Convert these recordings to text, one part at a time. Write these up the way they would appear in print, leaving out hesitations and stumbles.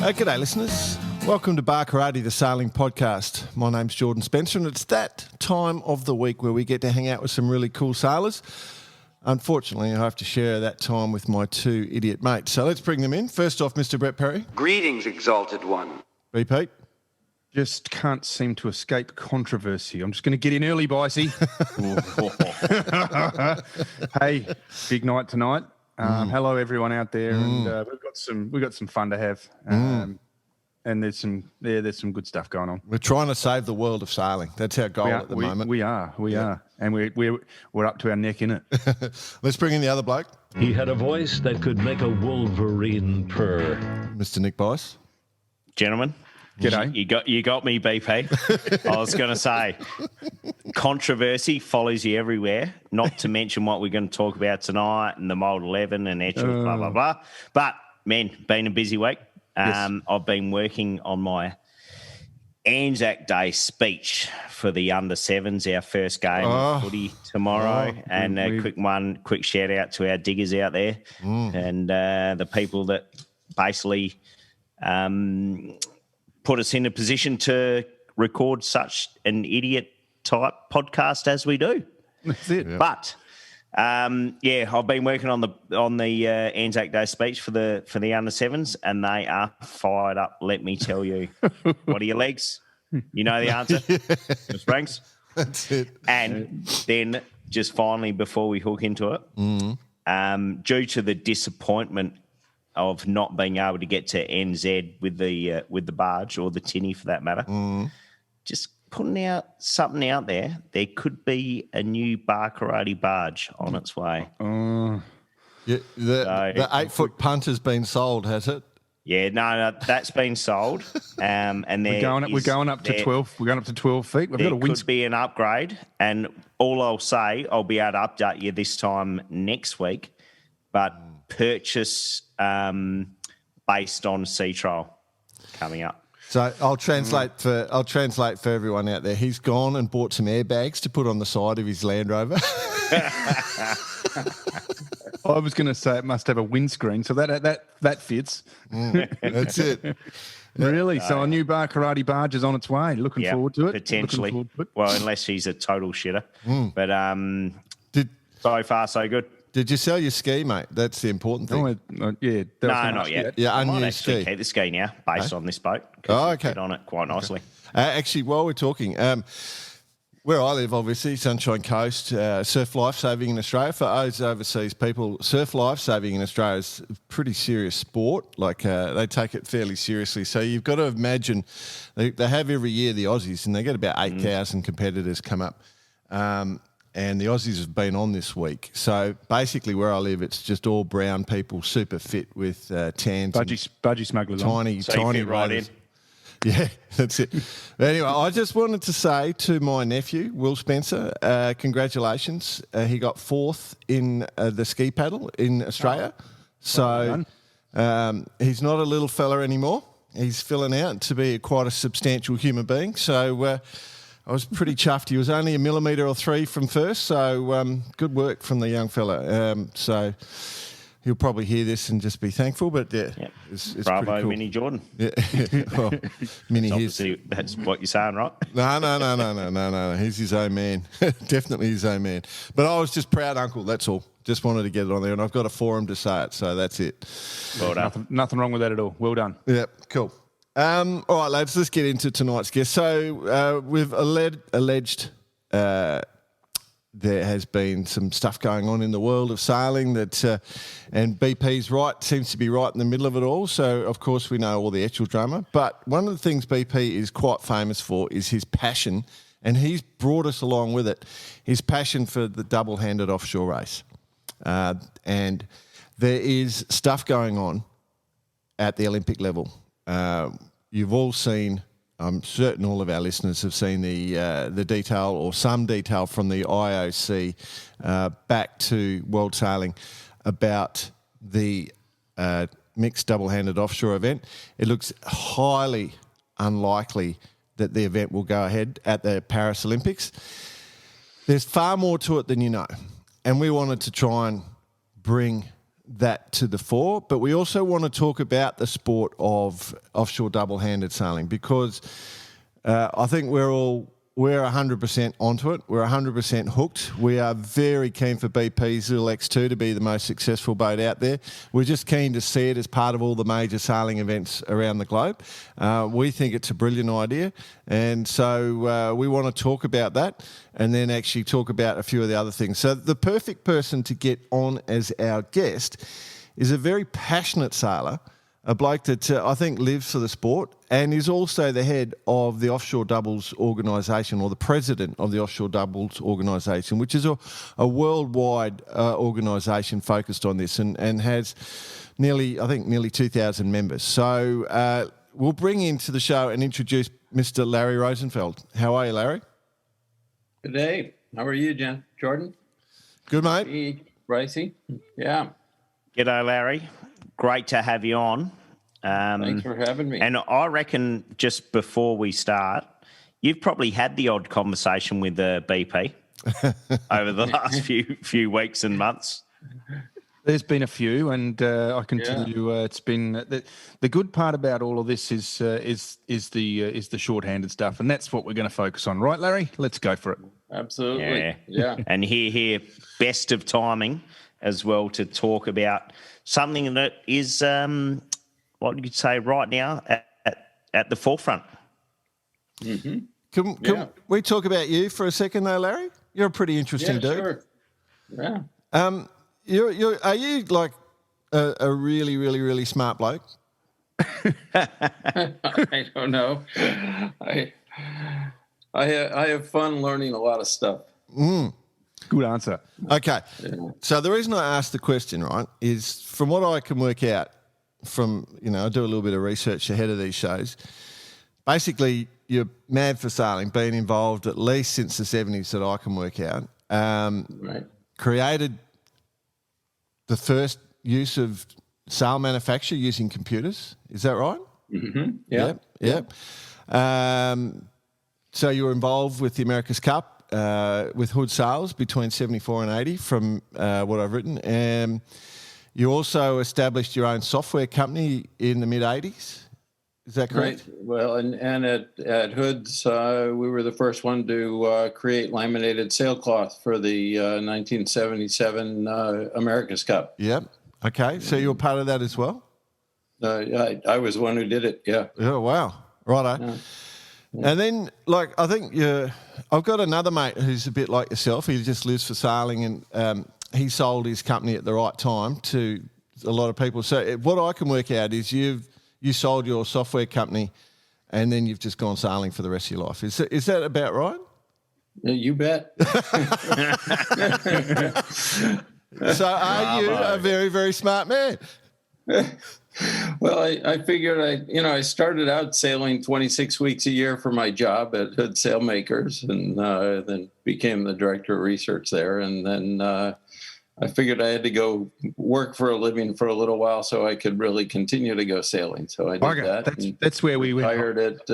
G'day, listeners. Welcome to Bar Karate, the sailing podcast. My name's Jordan Spencer, and it's that time of the week where we get to hang out with some really cool sailors. Unfortunately, I have to share that time with my two idiot mates. So let's bring them in. First off, Mr. Brett Perry. Greetings, exalted one. Repeat. Just can't seem to escape controversy. I'm just going to get in early, Bicey. Hey, big night tonight. Hello, everyone out there, and we've got some fun to have. And there's some good stuff going on. We're trying to save the world of sailing. That's our goal at the moment. We are, and we're up to our neck in it. Let's bring in the other bloke. He had a voice that could make a wolverine purr. Mr. Nick Bice. Gentlemen, g'day. You got me, BP. I was going to say, controversy follows you everywhere. Not to mention what we're going to talk about tonight and the Mold 11 and Etchell, blah blah blah. But man, been a busy week. Yes. I've been working on my Anzac Day speech for the under sevens, our first game of footy tomorrow. And a quick shout out to our diggers out there and the people that basically put us in a position to record such an idiot type podcast as we do. That's it. Yeah. But I've been working on the Anzac Day speech for the under sevens, and they are fired up. Let me tell you. What are your legs? You know the answer. Springs. That's it. And then just finally, before we hook into it, due to the disappointment of not being able to get to NZ with the barge or the tinny for that matter, just putting out something out there. There could be a new Bar Karate barge on its way. The 8-foot punt has been sold, has it? Yeah, no, that's been sold. And We're going up to 12. We're going up to 12 feet. We've got a wind. Could be an upgrade. And all I'll say, I'll be able to update you this time next week. But purchase based on sea trial coming up. So I'll translate for everyone out there. He's gone and bought some airbags to put on the side of his Land Rover. I was going to say it must have a windscreen, so that fits. That's it. Really? So a new Bar Karate barge is on its way. Looking forward to it. Potentially. Well, unless he's a total shitter. But so far, so good. Did you sell your ski, mate? That's the important thing. Yeah. No, not yet. Yeah, I might unused actually ski. keep the ski now based on this boat. Oh, okay. Fit on it quite nicely. Actually, while we're talking, where I live, obviously, Sunshine Coast, surf lifesaving in Australia. For those overseas people, surf lifesaving in Australia is a pretty serious sport. Like, they take it fairly seriously. So you've got to imagine, they have every year the Aussies, and they get about 8,000 competitors come up. And the Aussies have been on this week. So basically where I live, it's just all brown people, super fit with tans. Budgie smugglers tiny fit right riders. Yeah, that's it. But anyway, I just wanted to say to my nephew, Will Spencer, congratulations. He got 4th in the ski paddle in Australia. So he's not a little fella anymore. He's filling out to be quite a substantial human being. So I was pretty chuffed. He was only a millimetre or 3 from first, so good work from the young fella. So he'll probably hear this and just be thankful, but it's Bravo, pretty cool. Mini Jordan. Yeah. Well, Mini Obviously, that's what you're saying, right? No. He's his own man. Definitely his own man. But I was just proud uncle, that's all. Just wanted to get it on there, and I've got a forum to say it, so that's it. Well done. Nothing wrong with that at all. Well done. Yep, cool. All right, lads, let's get into tonight's guest. So we've alleged there has been some stuff going on in the world of sailing that, and BP's seems to be right in the middle of it all. So, of course, we know all the Etchell drama. But one of the things BP is quite famous for is his passion, and he's brought us along with it, his passion for the Double Handed Offshore race. And there is stuff going on at the Olympic level. You've all seen, I'm certain all of our listeners have seen the detail or some detail from the IOC back to World Sailing about the mixed double-handed offshore event. It looks highly unlikely that the event will go ahead at the Paris Olympics. There's far more to it than you know. And we wanted to try and bring that to the fore, but we also want to talk about the sport of offshore double-handed sailing because I think we're 100% onto it. We're 100% hooked. We are very keen for BP's Little X2 to be the most successful boat out there. We're just keen to see it as part of all the major sailing events around the globe. We think it's a brilliant idea, and so we want to talk about that and then actually talk about a few of the other things. So the perfect person to get on as our guest is a very passionate sailor, a bloke that I think lives for the sport and is also the head of the Offshore Doubles organisation, or the president of the Offshore Doubles organisation, which is a worldwide organisation focused on this and has nearly 2,000 members. So we'll bring into the show and introduce Mr. Larry Rosenfeld. How are you, Larry? Good day. How are you, Jordan? Good, mate. Hey, Brycey. Yeah. G'day, Larry. Great to have you on. Thanks for having me. And I reckon just before we start, you've probably had the odd conversation with the BP over the last few weeks and months. There's been a few, and I can tell you, it's been the good part about all of this is the short-handed stuff, and that's what we're going to focus on, right, Larry? Let's go for it. Absolutely. Yeah. And here, best of timing as well to talk about something that is, what you'd say right now at the forefront. Mm-hmm. Can we talk about you for a second, though, Larry? You're a pretty interesting dude. Sure. Yeah. Are you like a really, really, really smart bloke? I don't know. I have fun learning a lot of stuff. Good answer. Okay. So the reason I asked the question, right, is from what I can work out from, I do a little bit of research ahead of these shows. Basically, you're mad for sailing, been involved at least since the 70s that I can work out. Right. Created the first use of sail manufacture using computers. Is that right? Mm-hmm. Yeah. Yep. So you were involved with the America's Cup with Hood Sails between 74 and 80 from what I've written. You also established your own software company in the mid-80s. Is that correct? Right. Well, and at Hood's, we were the first one to create laminated sailcloth for the 1977 America's Cup. Yep. Okay. So you were part of that as well? I was one who did it, yeah. Oh, wow. Righto. Yeah. And then, I think I've got another mate who's a bit like yourself. He just lives for sailing, and he sold his company at the right time to a lot of people. So what I can work out is you sold your software company, and then you've just gone sailing for the rest of your life. Is that about right? You bet. So are you a very, very smart man? Well, I figured I started out sailing 26 weeks a year for my job at Hood Sailmakers, and then became the director of research there. And then I figured I had to go work for a living for a little while so I could really continue to go sailing. So I did that. That's where we retired at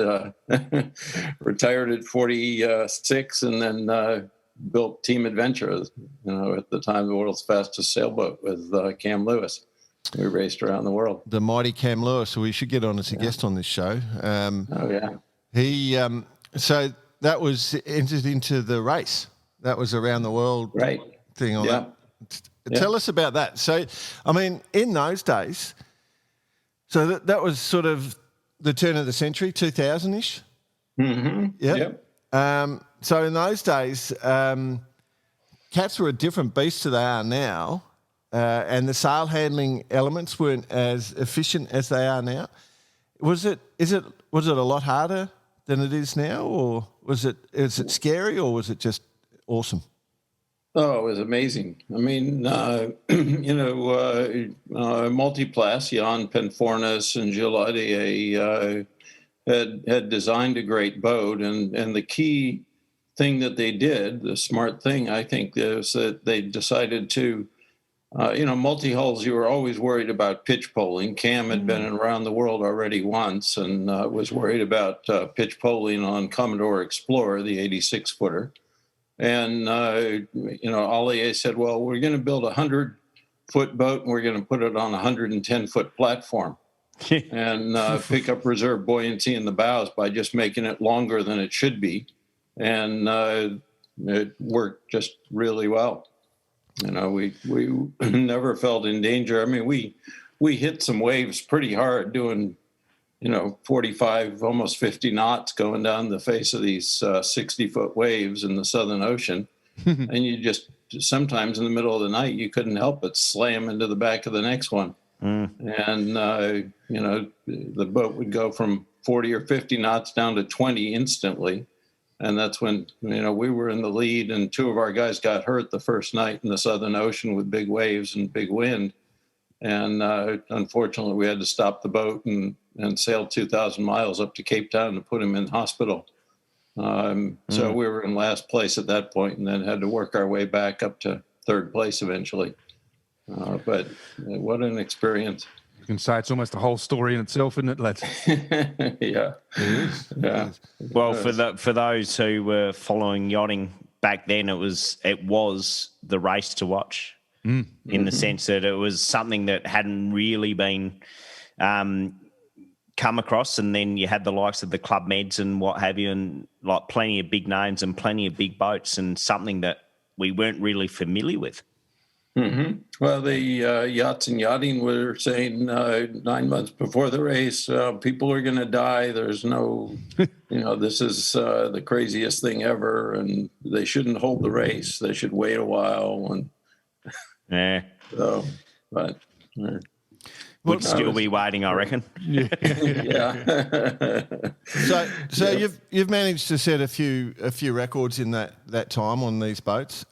46, and then built Team Adventure. At the time the world's fastest sailboat with Cam Lewis. We raced around the world. The mighty Cam Lewis, who we should get on as a guest on this show. He so that was entered into the race. That was around the world thing on that. Tell us about that. So, I mean, in those days, so that was sort of the turn of the century, 2000-ish? Mm-hmm. Yep. So in those days, cats were a different beast to they are now, and the sail handling elements weren't as efficient as they are now. Was it a lot harder than it is now, or is it scary, or was it just awesome? Oh, it was amazing. I mean, Multiplast, Jan Penfornis and Gilles Audier had designed a great boat, and the key thing that they did, the smart thing, I think, is that they decided to, multi-hulls, you were always worried about pitch poling. Cam had been around the world already once and was worried about pitch poling on Commodore Explorer, the 86-footer. And, Ollier said, well, we're going to build 100 foot boat, and we're going to put it on a 110-foot platform and pick up reserve buoyancy in the bows by just making it longer than it should be. And it worked just really well. You know, we never felt in danger. I mean, we hit some waves pretty hard doing, 45, almost 50 knots going down the face of these 60-foot waves in the Southern Ocean. And you just, sometimes in the middle of the night, you couldn't help but slam into the back of the next one. And, the boat would go from 40 or 50 knots down to 20 instantly. And that's when, we were in the lead, and two of our guys got hurt the first night in the Southern Ocean with big waves and big wind. And unfortunately, we had to stop the boat and sail 2,000 miles up to Cape Town to put him in hospital. So we were in last place at that point, and then had to work our way back up to third place eventually. But what an experience. You can say it's almost a whole story in itself, isn't it, lads? Yeah. Yeah. Well, for those who were following yachting back then, it was the race to watch, in the sense that it was something that hadn't really been come across, and then you had the likes of the Club Meds and what have you, and like plenty of big names and plenty of big boats, and something that we weren't really familiar with. Mm-hmm. Well, the Yachts and Yachting were saying 9 months before the race, people are going to die. There's no, this is the craziest thing ever, and they shouldn't hold the race. They should wait a while. And yeah. So, but we'd still be waiting, I reckon. Yeah. So you've managed to set a few records in that time on these boats.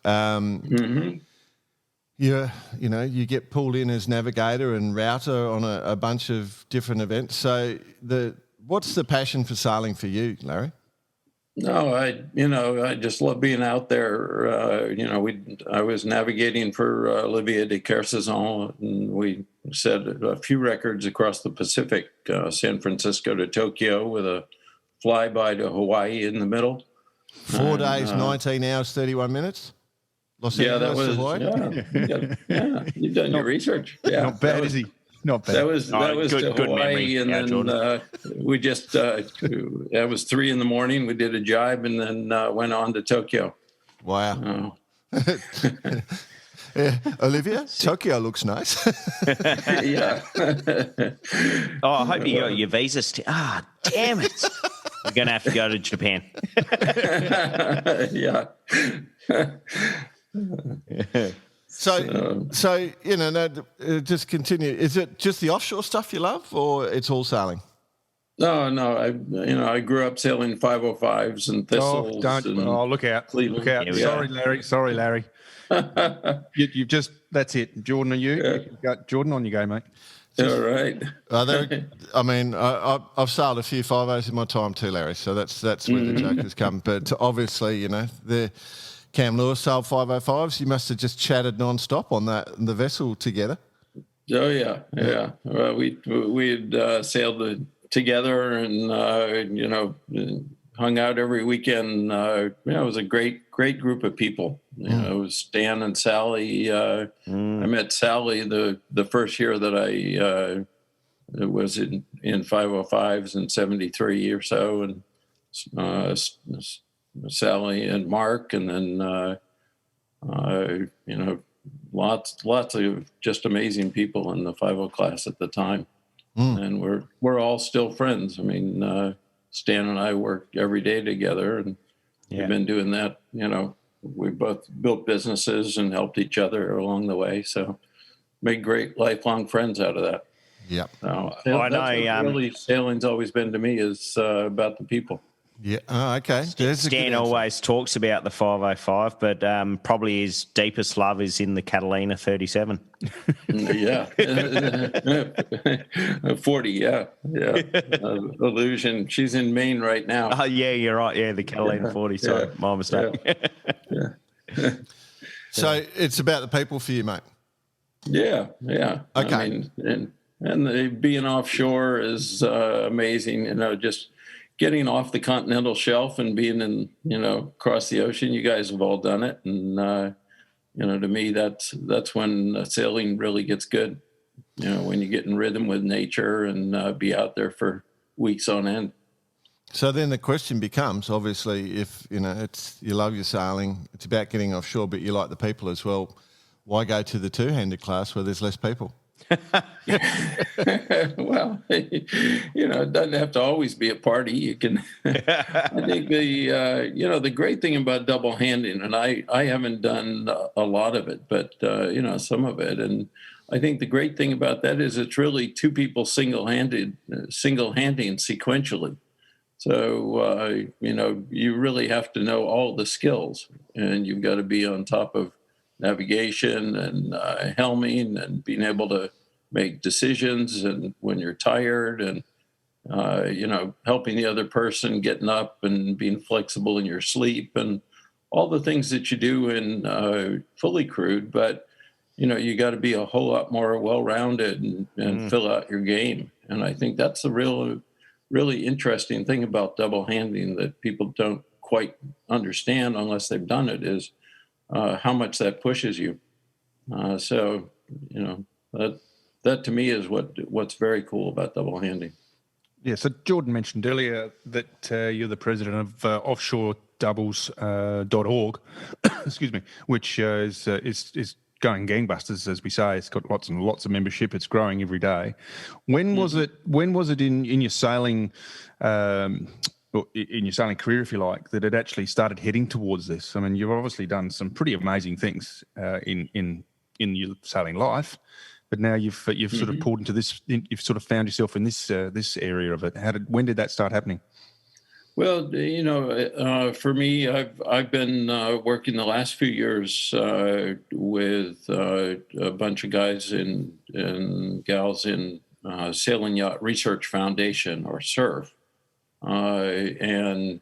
You get pulled in as navigator and router on a bunch of different events. So what's the passion for sailing for you, Larry? No, I just love being out there. I was navigating for Olivier de Kersazon, and we set a few records across the Pacific, San Francisco to Tokyo, with a flyby to Hawaii in the middle. 4 days, 19 hours, 31 minutes? Los Angeles, Hawaii? Yeah, you've done your research. Yeah, Not bad, is he? Not bad. That was to Hawaii, memory. and Yeah, then we just it was 3 a.m. We did a jibe, and then went on to Tokyo. Wow. Olivia, Tokyo looks nice. Yeah. I hope you got your visa. Damn it! We're gonna have to go to Japan. Yeah. So just continue. Is it just the offshore stuff you love, or it's all sailing? No. I grew up sailing 505s and thistles. Look out! Cleveland. Look out! Yeah, Sorry, Larry. You've just, that's it. Jordan, are you? Yeah. You've got Jordan, on you go, mate. All right. I've sailed a few 5.0s in my time too, Larry. So that's where the joke has come. But obviously, the Cam Lewis sailed 5.05s. You must have just chatted non-stop on the vessel together. Oh yeah. Well, we had sailed together, and hung out every weekend. It was a great group of people. It was Stan and Sally. I met Sally the first year that I was in 505s in 73 or so, and Sally and Mark, and then lots of just amazing people in the 50 class at the time, and we're all still friends. I mean, Stan and I work every day together, and we've been doing that. We both built businesses and helped each other along the way, so made great lifelong friends out of that. Yeah. That's what really sailing's always been to me, is about the people. Yeah. Oh, okay. Stan always talks about the 505, but probably his deepest love is in the Catalina 37. Yeah. 40, yeah. Illusion. She's in Maine right now. Oh, yeah, you're right. Yeah, the Catalina 40. Sorry, my mistake. Yeah. So it's about the people for you, mate. Yeah. Okay. I mean, and being offshore is amazing. Just getting off the continental shelf and being in, across the ocean. You guys have all done it, and to me, that's when sailing really gets good. When you get in rhythm with nature and be out there for weeks on end. So then the question becomes, obviously, if you love your sailing, it's about getting offshore, but you like the people as well. Why go to the two-handed class where there's less people? Well, it doesn't have to always be a party. You can. I think the great thing about double handing, and I haven't done a lot of it, but some of it, and I think the great thing about that is it's really two people single-handing sequentially. So you really have to know all the skills, and you've got to be on top of navigation and helming and being able to make decisions and when you're tired and helping the other person, getting up and being flexible in your sleep and all the things that you do in fully crewed. But you got to be a whole lot more well-rounded and fill out your game. And I think that's the really interesting thing about double handing that people don't quite understand unless they've done it is how much that pushes you. So that to me is what's very cool about double handing. Yeah. So Jordan mentioned earlier that you're the president of offshoredoubles.org, excuse me, which is going gangbusters, as we say. It's got lots and lots of membership. It's growing every day. When was it in your sailing in your sailing career, if you like, that it actually started heading towards this? I mean, you've obviously done some pretty amazing things in your sailing life, but now you've sort of pulled into this. You've sort of found yourself in this area of it. When did that start happening? Well, for me, I've been working the last few years with a bunch of guys and gals in Sailing Yacht Research Foundation, or SURF, and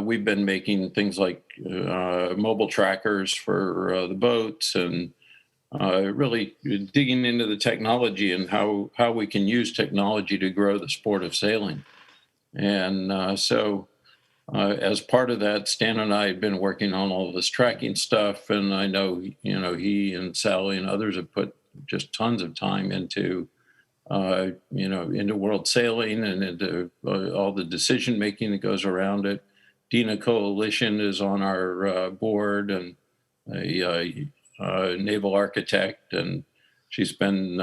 we've been making things like mobile trackers for the boats and really digging into the technology and how we can use technology to grow the sport of sailing. And so as part of that, Stan and I had been working on all this tracking stuff, and I know, he and Sally and others have put just tons of time into, into world sailing and into all the decision making that goes around it. Dina Coalition is on our board, and a naval architect, and she's been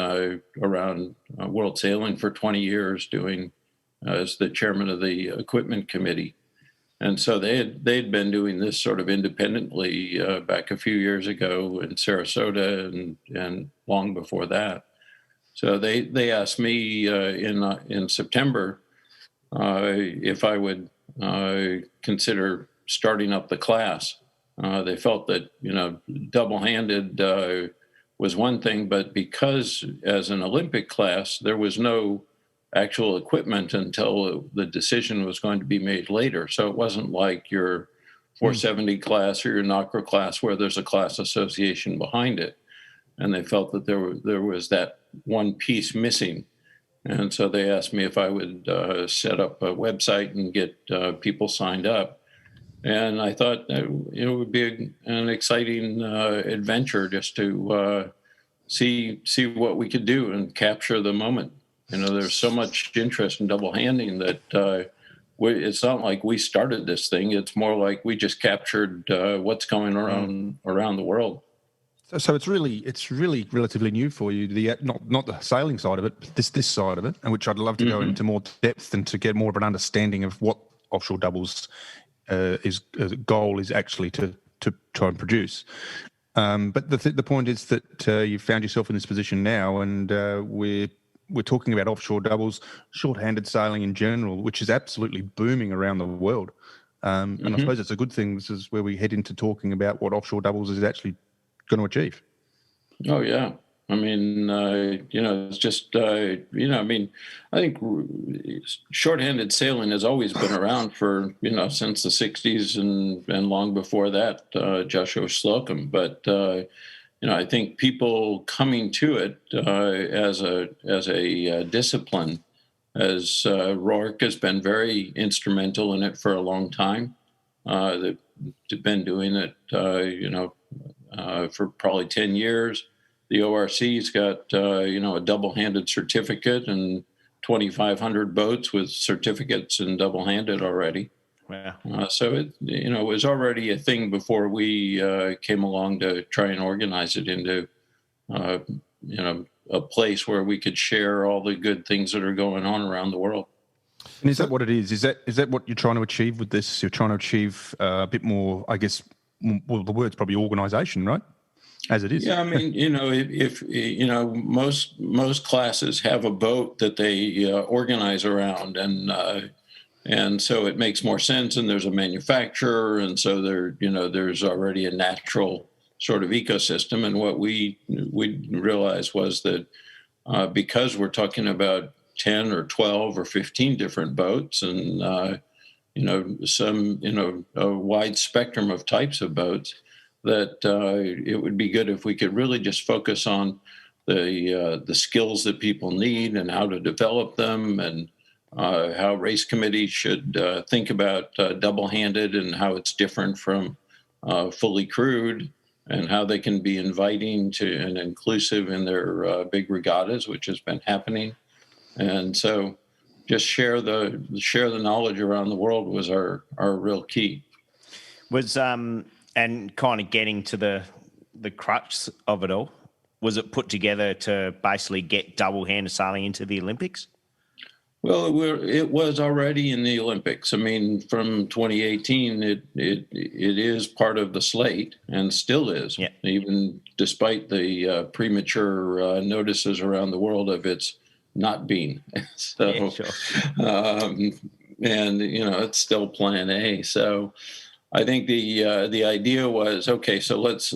around world sailing for 20 years doing as the chairman of the equipment committee. And so they'd been doing this sort of independently back a few years ago in Sarasota and long before that. So they asked me in September if I would consider starting up the class. They felt that, double-handed was one thing, but because as an Olympic class, there was no actual equipment until the decision was going to be made later. So it wasn't like your 470 class or your NOCRA class where there's a class association behind it. And they felt that there was that one piece missing. And so they asked me if I would set up a website and get people signed up. And I thought it would be an exciting adventure just to see what we could do and capture the moment. There's so much interest in double handing that it's not like we started this thing. It's more like we just captured what's going around the world. So it's really relatively new for you. Not the sailing side of it, but this side of it, and which I'd love to go into more depth and to get more of an understanding of what offshore doubles goal is actually to try and produce. But the point is that you've found yourself in this position now, and we're talking about offshore doubles, short-handed sailing in general, which is absolutely booming around the world. And I suppose it's a good thing. This is where we head into talking about what offshore doubles is actually going to achieve. Oh, yeah. I mean, it's just, I think short-handed sailing has always been around for, since the 60s and long before that, Joshua Slocum. But, I think people coming to it as a discipline, as Rourke has been very instrumental in it for a long time. They've been doing it, for probably 10 years. The ORC's got, a double-handed certificate and 2,500 boats with certificates in double-handed already. Wow. So it was already a thing before we came along to try and organize it into, a place where we could share all the good things that are going on around the world. And is that what it is? Is that what you're trying to achieve with this? You're trying to achieve a bit more, I guess. Well, the word's probably organisation, right? As it is. Yeah, I mean, if most classes have a boat that they organize around, and so it makes more sense. And there's a manufacturer, and so there's already a natural sort of ecosystem. And what we realized was that because we're talking about 10 or 12 or 15 different boats, and a wide spectrum of types of boats, that it would be good if we could really just focus on the skills that people need and how to develop them, and how race committees should think about double-handed and how it's different from fully crewed, and how they can be inviting to and inclusive in their big regattas, which has been happening. And so just share the knowledge around the world was our real key. And kind of getting to the crux of it all, was it put together to basically get double-handed sailing into the Olympics? Well, it was already in the Olympics. I mean, from 2018, it is part of the slate and still is, even despite the premature notices around the world of its not being. So, yeah, sure. And it's still Plan A. So I think the idea was, okay, so let's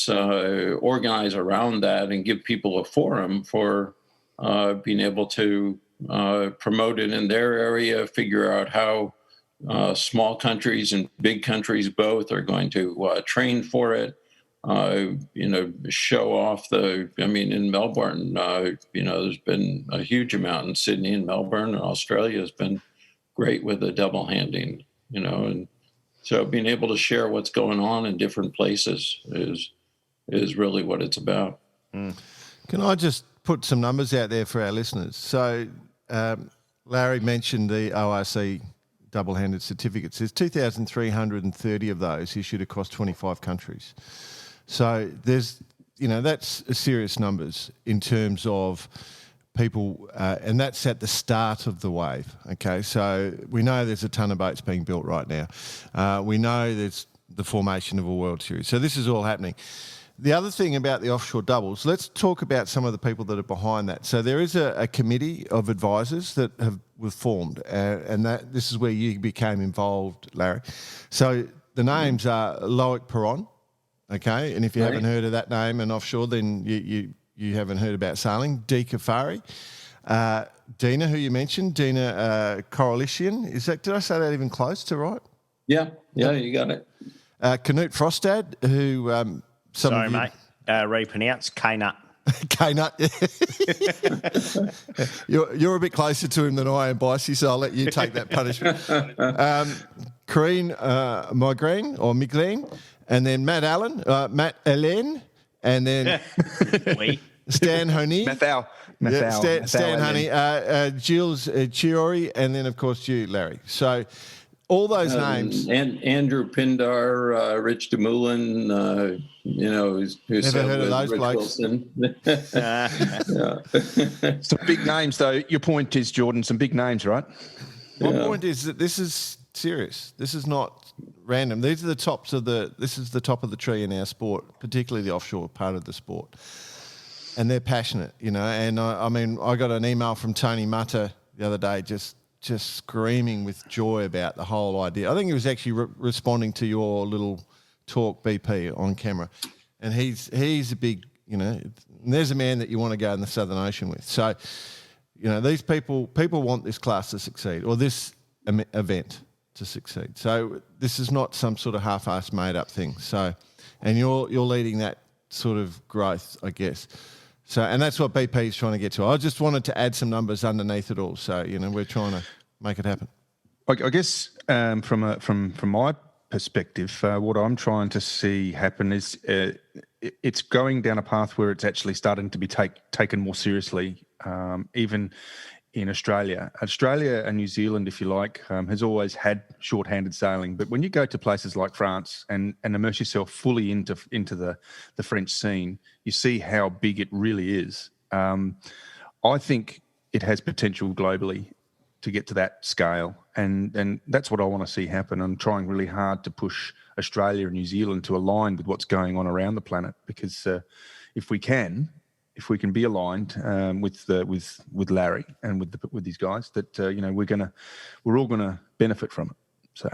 organize around that and give people a forum for being able to promote it in their area, figure out how small countries and big countries both are going to train for it, show off in Melbourne, there's been a huge amount in Sydney and Melbourne, and Australia has been great with the double handing, and so being able to share what's going on in different places is really what it's about. Can I just put some numbers out there for our listeners? So Larry mentioned the ORC double-handed certificates. There's 2,330 of those issued across 25 countries. So there's, that's serious numbers in terms of people, and that's at the start of the wave, okay? So we know there's a ton of boats being built right now. We know there's the formation of a World Series. So this is all happening. The other thing about the offshore doubles, let's talk about some of the people that are behind that. So there is a committee of advisors that were formed, and this is where you became involved, Larry. So the names are Loic Perron, okay? And if you haven't heard of that name and offshore, then you haven't heard about sailing. Dee Kafari, Dina, who you mentioned, Dina Coalition. Did I say that even close to right? Yeah, you got it. Knut Frostad, who... Sorry, mate. Repronounce K-Nut. K-Nut. You're a bit closer to him than I am, Bicey, so I'll let you take that punishment. Corrine Migraine, and then Matt Allen, and then Stan Honey. Stan Honey, Gilles Chiori, and then, of course, you, Larry. So... all those names. And Andrew Pindar, Rich DeMullen, who's never heard of those blokes. Some big names, though. Your point is, Jordan, some big names, right? My point is that this is serious. This is not random. These are the tops of this is the top of the tree in our sport, particularly the offshore part of the sport. And they're passionate, and I got an email from Tony Mutter the other day just screaming with joy about the whole idea. I think he was actually responding to your little talk, BP, on camera. And he's a big, there's a man that you want to go in the Southern Ocean with. So, these people want this class to succeed, or this event to succeed. So this is not some sort of half-assed made-up thing. So, and you're leading that sort of growth, I guess. So, and that's what BP is trying to get to. I just wanted to add some numbers underneath it all. So, we're trying to make it happen. I guess from my perspective, what I'm trying to see happen is it's going down a path where it's actually starting to be taken more seriously, even in Australia. Australia and New Zealand, if you like, has always had short-handed sailing. But when you go to places like France and immerse yourself fully into the French scene, you see how big it really is. I think it has potential globally to get to that scale. And that's what I want to see happen. I'm trying really hard to push Australia and New Zealand to align with what's going on around the planet, because if we can be aligned with Larry and with these guys, that we're all gonna benefit from it. So,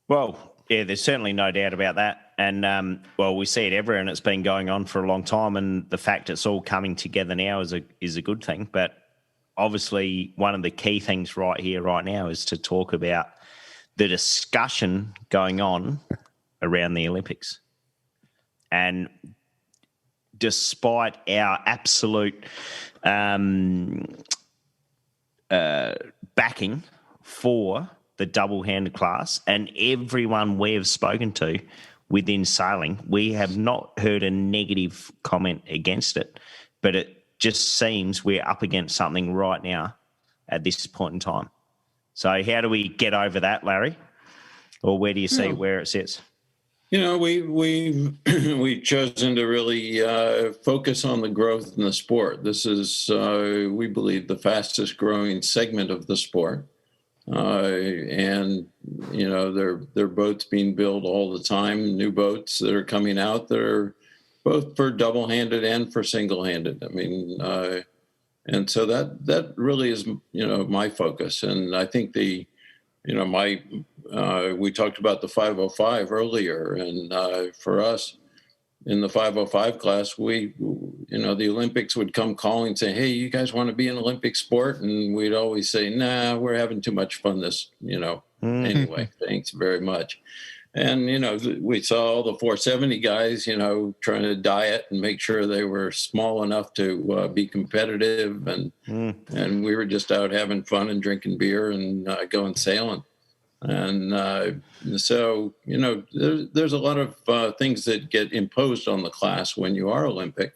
well, yeah, there's certainly no doubt about that. And we see it everywhere, and it's been going on for a long time. And the fact it's all coming together now is a good thing. But obviously, one of the key things right here, right now, is to talk about the discussion going on around the Olympics. And despite our absolute backing for the double-handed class and everyone we have spoken to within sailing, we have not heard a negative comment against it. But it just seems we're up against something right now at this point in time. So how do we get over that, Larry? Or where do you see where it sits? We've chosen to really focus on the growth in the sport. This is, we believe, the fastest growing segment of the sport. And there are boats being built all the time, new boats that are coming out that are both for double-handed and for single-handed. I mean, and so that really is, my focus. And I think we talked about the 505 earlier, and for us in the 505 class, the Olympics would come calling saying, "Hey, you guys want to be an Olympic sport?" And we'd always say, "Nah, we're having too much fun anyway, thanks very much." And, we saw all the 470 guys, trying to diet and make sure they were small enough to be competitive. And we were just out having fun and drinking beer and going sailing. And so, there's a lot of things that get imposed on the class when you are Olympic.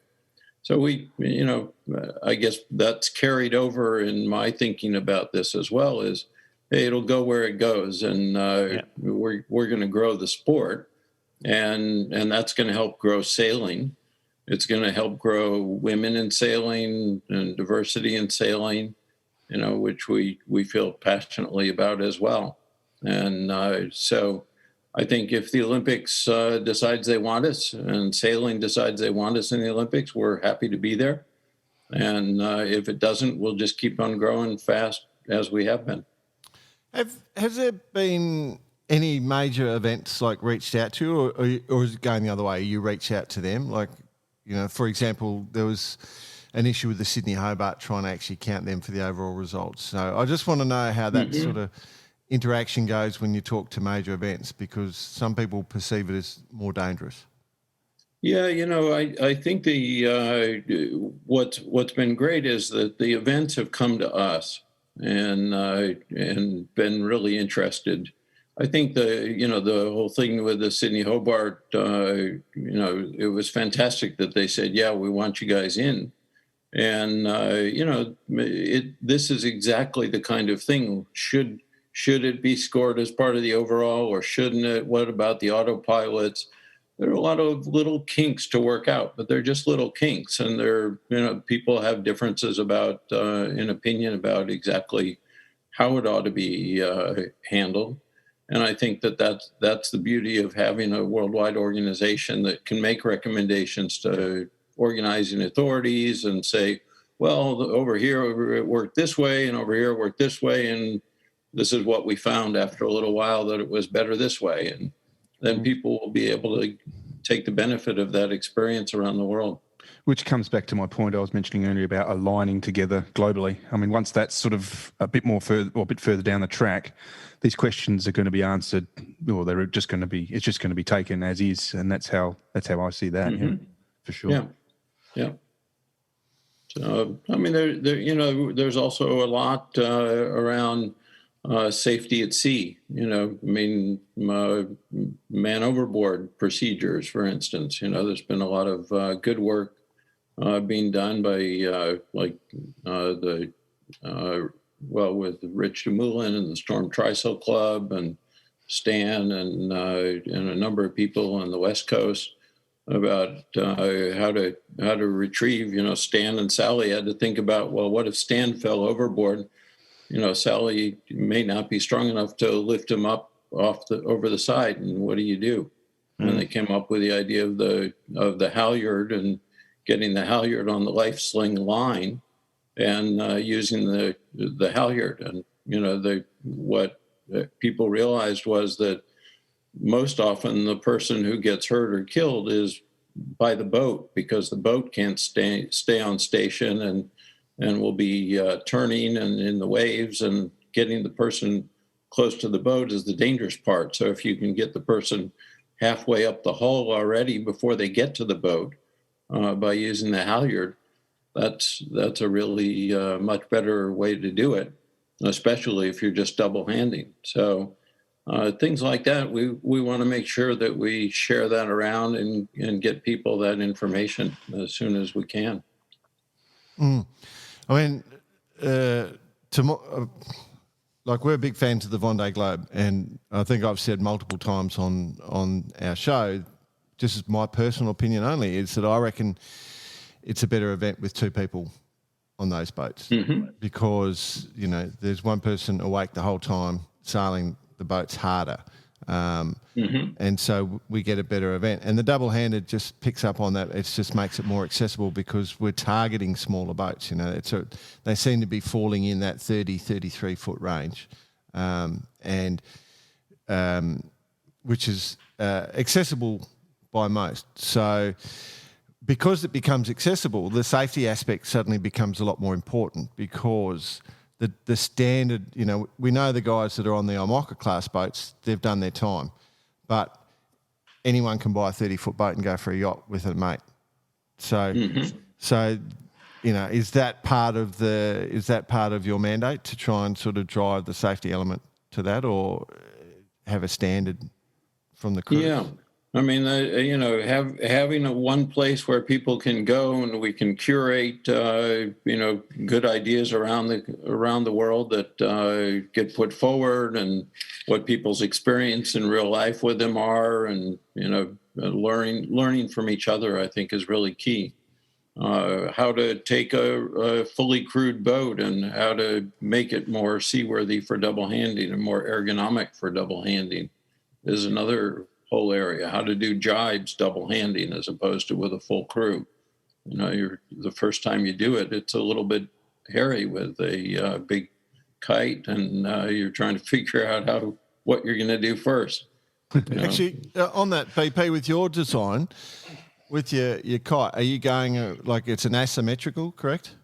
So I guess that's carried over in my thinking about this as well, is, hey, it'll go where it goes, and we're going to grow the sport, and that's going to help grow sailing. It's going to help grow women in sailing and diversity in sailing, which we feel passionately about as well. And so I think if the Olympics decides they want us and sailing decides they want us in the Olympics, we're happy to be there. And if it doesn't, we'll just keep on growing fast as we have been. Has there been any major events reached out to you, or is it going the other way? You reach out to them, for example, there was an issue with the Sydney Hobart trying to actually count them for the overall results. So I just want to know how that sort of interaction goes when you talk to major events, because some people perceive it as more dangerous. Yeah, I think what's been great is that the events have come to us and been really interested. I think the whole thing with the Sydney Hobart, it was fantastic that they said, yeah, we want you guys in. And, this is exactly the kind of thing. Should it be scored as part of the overall, or shouldn't it? What about the autopilots? There are a lot of little kinks to work out, but they're just little kinks. And people have differences about, in opinion about exactly how it ought to be handled. And I think that's the beauty of having a worldwide organization that can make recommendations to organizing authorities and say, well, over here it worked this way, and over here it worked this way, and this is what we found after a little while, that it was better this way. And then people will be able to take the benefit of that experience around the world. Which comes back to my point I was mentioning earlier about aligning together globally. I mean, once that's sort of a bit further down the track, these questions are going to be answered, or it's just going to be taken as is, and that's how I see that. Yeah, for sure. Yeah. So, I mean, there's also a lot around safety at sea. Man overboard procedures, for instance. There's been a lot of good work being done by with Rich DeMoulin and the Storm Trysail Club and Stan and a number of people on the West Coast about how to retrieve. Stan and Sally had to think about, well, what if Stan fell overboard? Sally may not be strong enough to lift him up over the side, and what do you do? And they came up with the idea of the halyard and getting the halyard on the life sling line and using the halyard. And what people realized was that most often the person who gets hurt or killed is by the boat, because the boat can't stay on station and will be turning and in the waves, and getting the person close to the boat is the dangerous part. So if you can get the person halfway up the hull already before they get to the boat by using the halyard, that's a really much better way to do it, especially if you're just double handing. So things like that, we want to make sure that we share that around and get people that information as soon as we can. I mean, we're big fans of the Vendée Globe, and I think I've said multiple times on our show, just as my personal opinion only, is that I reckon it's a better event with two people on those boats, because there's one person awake the whole time sailing the boats harder. And so we get a better event. And the double-handed just picks up on that. It just makes it more accessible because we're targeting smaller boats. They seem to be falling in that 30, 33-foot range, which is accessible by most. So because it becomes accessible, the safety aspect suddenly becomes a lot more important, because the standard, we know the guys that are on the IMOCA class boats, they've done their time, but anyone can buy a 30-foot boat and go for a yacht with a mate. So, is that part of your mandate to try and sort of drive the safety element to that, or have a standard from the crew? Yeah. I mean, having one place where people can go and we can curate, good ideas around the world that get put forward, and what people's experience in real life with them are, and learning from each other, I think, is really key. How to take a fully crewed boat and how to make it more seaworthy for double handing and more ergonomic for double handing is another whole area. How to do jibes double handing as opposed to with a full crew. The first time you do it, it's a little bit hairy with a big kite, and you're trying to figure out what you're going to do first. Actually, on that, BP, with your design, with your kite, are you going like it's an asymmetrical, correct?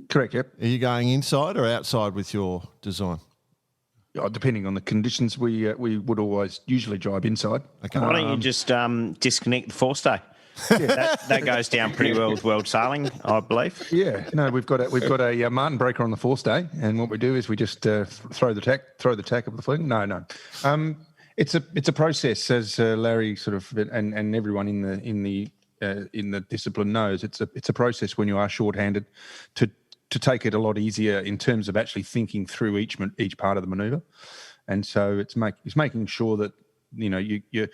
Correct, yep. Are you going inside or outside with your design? Depending on the conditions, we would always usually jibe inside. Okay. Why don't you just disconnect the forestay? Yeah. That goes down pretty well with world sailing, I believe. Yeah, no, we've got a Martin breaker on the forestay, and what we do is we just throw the tack of the fling. No. It's a process, as Larry sort of and everyone in the discipline knows. It's a process when you are short-handed to take it a lot easier in terms of actually thinking through each part of the manoeuvre, and so it's making sure that you're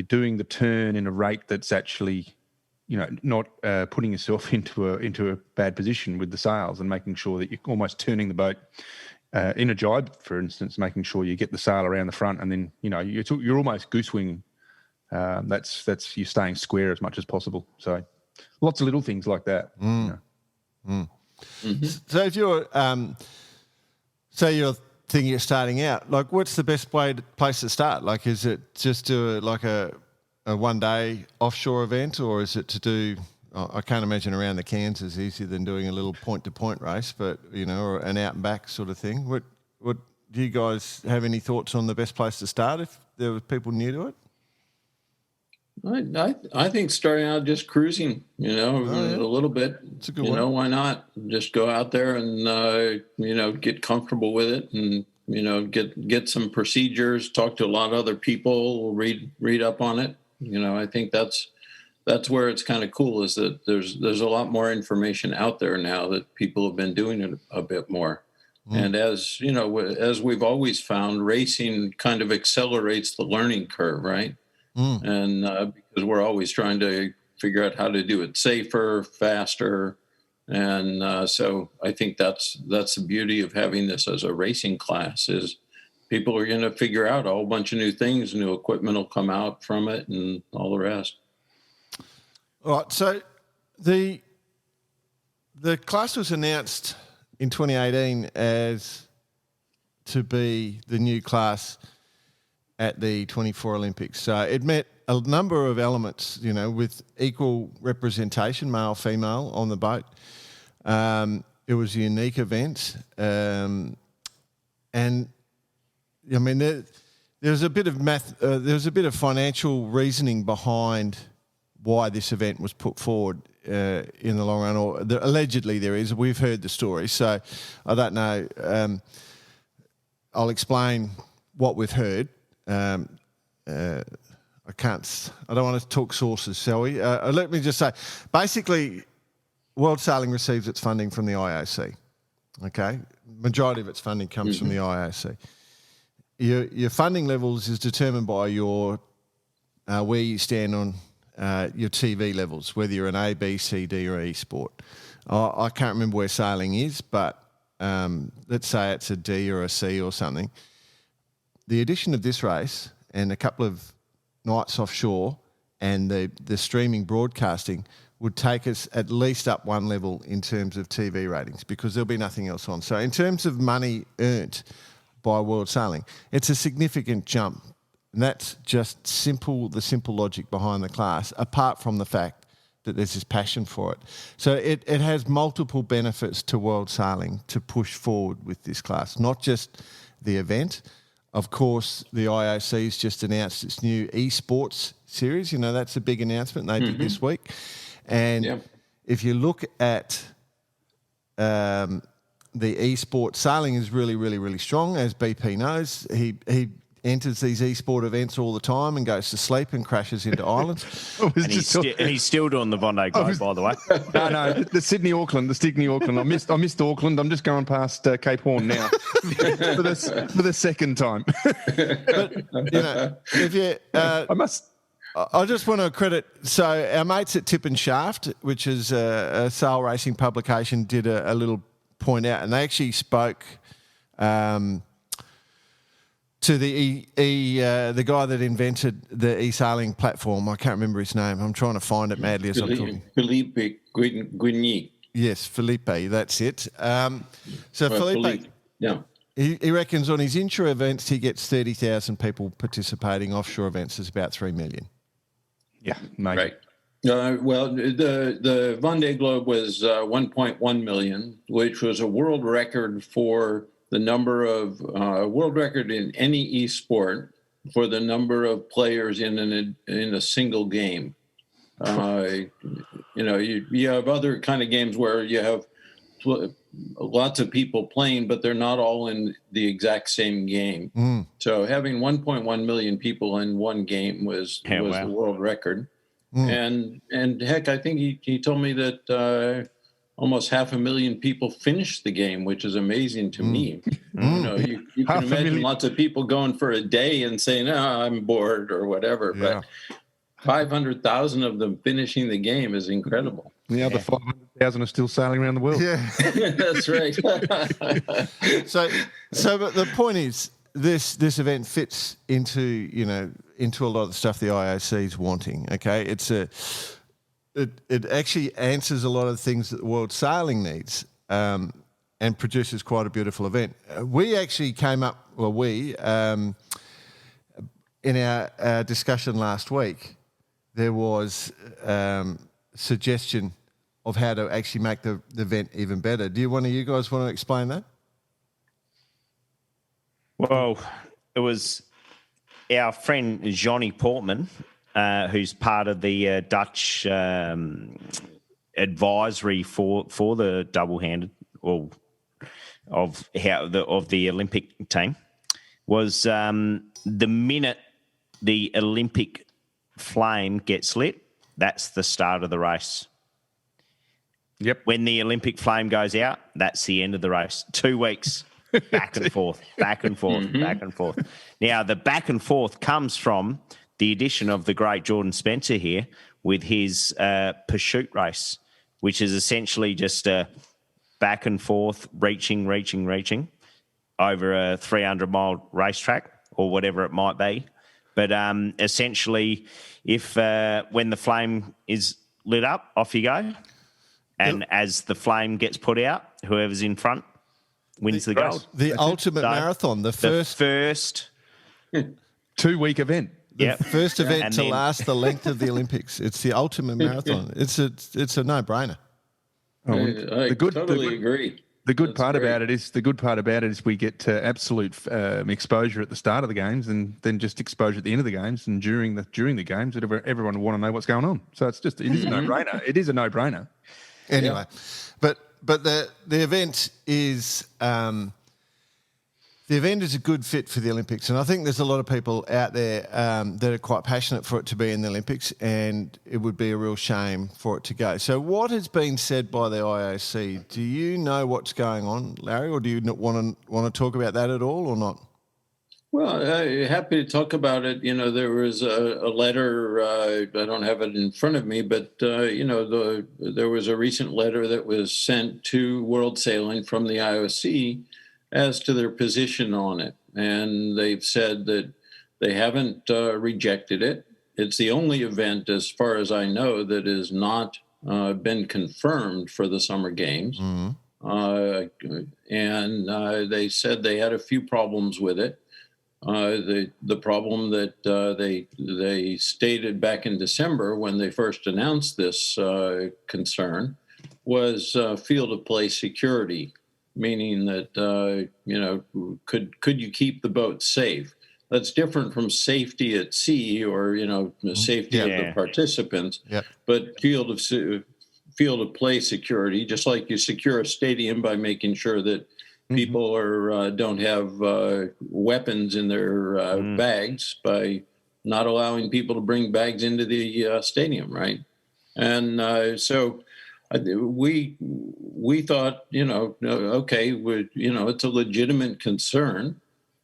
doing the turn in a rate that's actually not putting yourself into a bad position with the sails, and making sure that you're almost turning the boat in a jibe, for instance, making sure you get the sail around the front, and then you're almost goose winging. That's you staying square as much as possible. So lots of little things like that. So if you're, say you're thinking you're starting out, like what's the best place to start? Like, is it just do a one-day offshore event, or is it to do? I can't imagine around the Cairns is easier than doing a little point-to-point race, but or an out and back sort of thing. What do you guys have any thoughts on the best place to start if there were people new to it? I think starting out just cruising, a little bit. It's a good one. Why not just go out there and get comfortable with it, and get some procedures, talk to a lot of other people, read up on it. I think that's where it's kind of cool, is that there's a lot more information out there now that people have been doing it a bit more. And as we've always found, racing kind of accelerates the learning curve, right? And because we're always trying to figure out how to do it safer, faster. And so I think that's the beauty of having this as a racing class, is people are going to figure out a whole bunch of new things, new equipment will come out from it, and all the rest. All right. So the class was announced in 2018 as to be the new class at the 24 Olympics. So it met a number of elements, with equal representation, male, female, on the boat. It was a unique event. And I mean, there was a bit of there was a bit of financial reasoning behind why this event was put forward in the long run, or allegedly there is. We've heard the story, so I don't know. I'll explain what we've heard. I don't want to talk sources, shall we? Let me just say, basically, World Sailing receives its funding from the IOC. Okay, majority of its funding comes from the IOC. Your funding levels is determined by your where you stand on your TV levels, whether you're an A, B, C, D, or E sport. I can't remember where sailing is, but let's say it's a D or a C or something. The addition of this race and a couple of nights offshore and the streaming broadcasting would take us at least up one level in terms of TV ratings, because there'll be nothing else on. So in terms of money earned by World Sailing, it's a significant jump. And that's just the simple logic behind the class, apart from the fact that there's this passion for it. So it has multiple benefits to World Sailing to push forward with this class, not just the event. Of course, the IOC's just announced its new esports series. That's a big announcement they did this week. And if you look at the esports, sailing is really, really, really strong, as BP knows. He enters these esport events all the time and goes to sleep and crashes into islands. And he's still doing the Bondi Globe, by the way. No, the Sydney Auckland. I missed Auckland. I'm just going past Cape Horn now for the second time. But if you, I must. I just want to credit. So our mates at Tip and Shaft, which is a sail racing publication, did a little point out, and they actually spoke to the guy that invented the e-sailing platform. I can't remember his name. I'm trying to find it madly as I'm talking. Philippe Guigny. Yes, Felipe, that's it. Felipe, yeah. He reckons on his intra events he gets 30,000 people participating. Offshore events is about 3 million. Yeah, maybe. Right. Well, the Vendée Globe was 1.1 million, which was a world record for the number of world record in any esport for the number of players in a single game. You have other kind of games where you have lots of people playing, but they're not all in the exact same game. So having 1.1 million people in one game was the world record. And heck, I think he told me that almost 500,000 people finished the game, which is amazing to me. You can imagine lots of people going for a day and saying, I'm bored or whatever. Yeah. But 500,000 of them finishing the game is incredible. The other 500,000 are still sailing around the world. Yeah, that's right. But the point is, this event fits into a lot of the stuff the IOC is wanting. Okay, it actually answers a lot of the things that the World Sailing needs, and produces quite a beautiful event. We actually came up, in our discussion last week, there was suggestion of how to actually make the event even better. Do you guys want to explain that? Well, it was our friend Johnny Portman, who's part of the Dutch advisory for the Double Handed, or of the Olympic team was the minute the Olympic flame gets lit, that's the start of the race. Yep. When the Olympic flame goes out, that's the end of the race. 2 weeks, back and forth, back and forth, back and forth. Now, the back and forth comes from the addition of the great Jordan Spencer here with his pursuit race, which is essentially just a back and forth, reaching over a 300-mile racetrack or whatever it might be. But essentially, if when the flame is lit up, off you go. And as the flame gets put out, whoever's in front wins the gold. The ultimate marathon, the first 2-week event. The first event to last the length of the Olympics. It's the ultimate marathon. It's a no-brainer. I totally agree. The good part about it is we get absolute exposure at the start of the games, and then just exposure at the end of the games, and during the games, everyone will want to know what's going on. So it is a no-brainer. It is a no-brainer. Anyway, but the event is a good fit for the Olympics, and I think there's a lot of people out there that are quite passionate for it to be in the Olympics, and it would be a real shame for it to go. So what has been said by the IOC? Do you know what's going on, Larry, or do you want to talk about that at all or not? Well, happy to talk about it. You know, there was a letter, I don't have it in front of me, but, there was a recent letter that was sent to World Sailing from the IOC as to their position on it. And they've said that they haven't rejected it. It's the only event, as far as I know, that has not been confirmed for the Summer Games. And they said they had a few problems with it. The problem that they stated back in December when they first announced this concern was field of play security, meaning that could you keep the boat safe? That's different from safety at sea or safety of the participants. Yep. But field of play security, just like you secure a stadium by making sure that people don't have weapons in their bags by not allowing people to bring bags into the stadium, right? And so we thought, okay, it's a legitimate concern.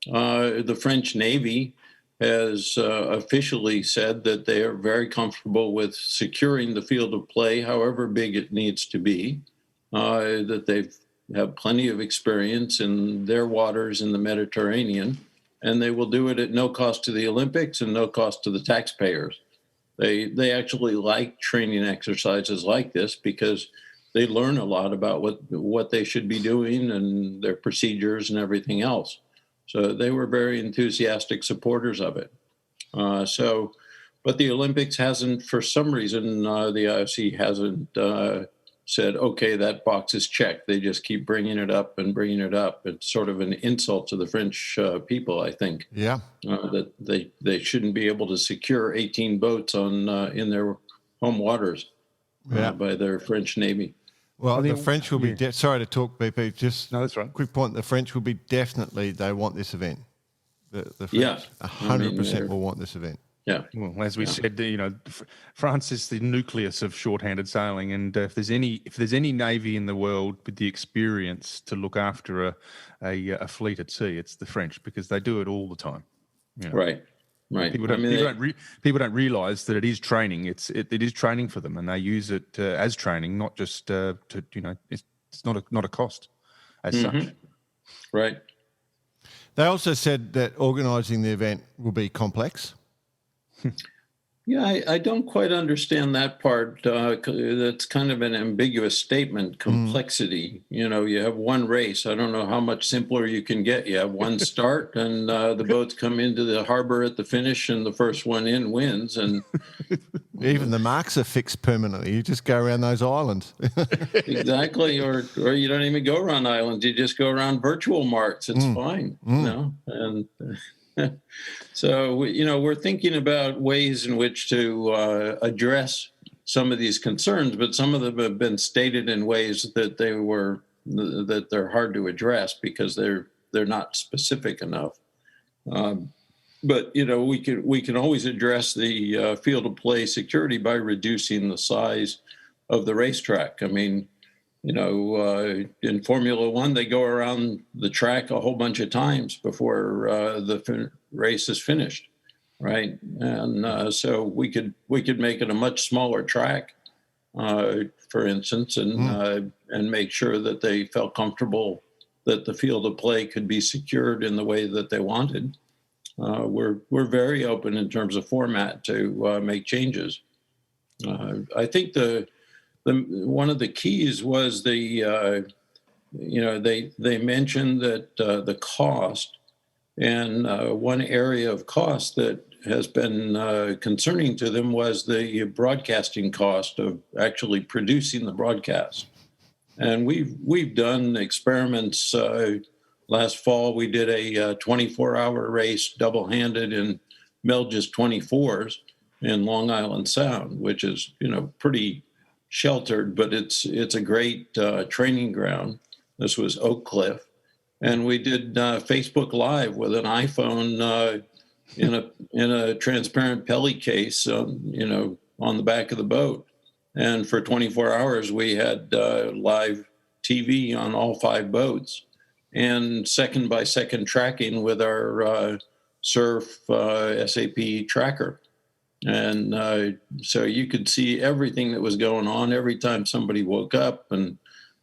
The French Navy has officially said that they are very comfortable with securing the field of play, however big it needs to be, that they've have plenty of experience in their waters in the Mediterranean, and they will do it at no cost to the Olympics and no cost to the taxpayers. They actually like training exercises like this because they learn a lot about what they should be doing and their procedures and everything else. So they were very enthusiastic supporters of it. But the Olympics hasn't, for some reason, the IOC hasn't said, okay, that box is checked. They just keep bringing it up and bringing it up. It's sort of an insult to the French people, I think. Yeah. That they shouldn't be able to secure 18 boats in their home waters by their French Navy. Well, the French will be... sorry to talk, BP. Just no, that's right. Quick point. The French will be definitely... They want this event. The French 100% will want this event. Yeah. Well, as we said, France is the nucleus of short-handed sailing, and if there's any navy in the world with the experience to look after a fleet at sea, it's the French, because they do it all the time. Right. People don't realise that it is training. It is training for them, and they use it as training, not just it's not a cost as such. Right. They also said that organising the event will be complex. Yeah, I don't quite understand that part. That's kind of an ambiguous statement, complexity. You have one race. I don't know how much simpler you can get. You have one start, and the boats come into the harbor at the finish, and the first one in wins. And even the marks are fixed permanently. You just go around those islands. Exactly, or you don't even go around islands. You just go around virtual marks. It's fine, and. So, we're thinking about ways in which to address some of these concerns, but some of them have been stated in ways that they were that they're hard to address because they're not specific enough. But we can always address the field of play security by reducing the size of the racetrack. I mean, in Formula One, they go around the track a whole bunch of times before the race is finished, right? And so we could make it a much smaller track, for instance, and make sure that they felt comfortable that the field of play could be secured in the way that they wanted. We're very open in terms of format to make changes. I think the one of the keys was they mentioned that the cost, and one area of cost that has been concerning to them was the broadcasting cost of actually producing the broadcast. And we've done experiments. Last fall, we did a 24-hour race, double-handed in Melges 24s in Long Island Sound, which is pretty sheltered, but it's a great training ground. This was Oak Cliff, and we did Facebook Live with an iPhone in a transparent Pelly case, on the back of the boat. And for 24 hours, we had live TV on all 5 boats, and second-by-second tracking with our surf SAP tracker. And so you could see everything that was going on every time somebody woke up, and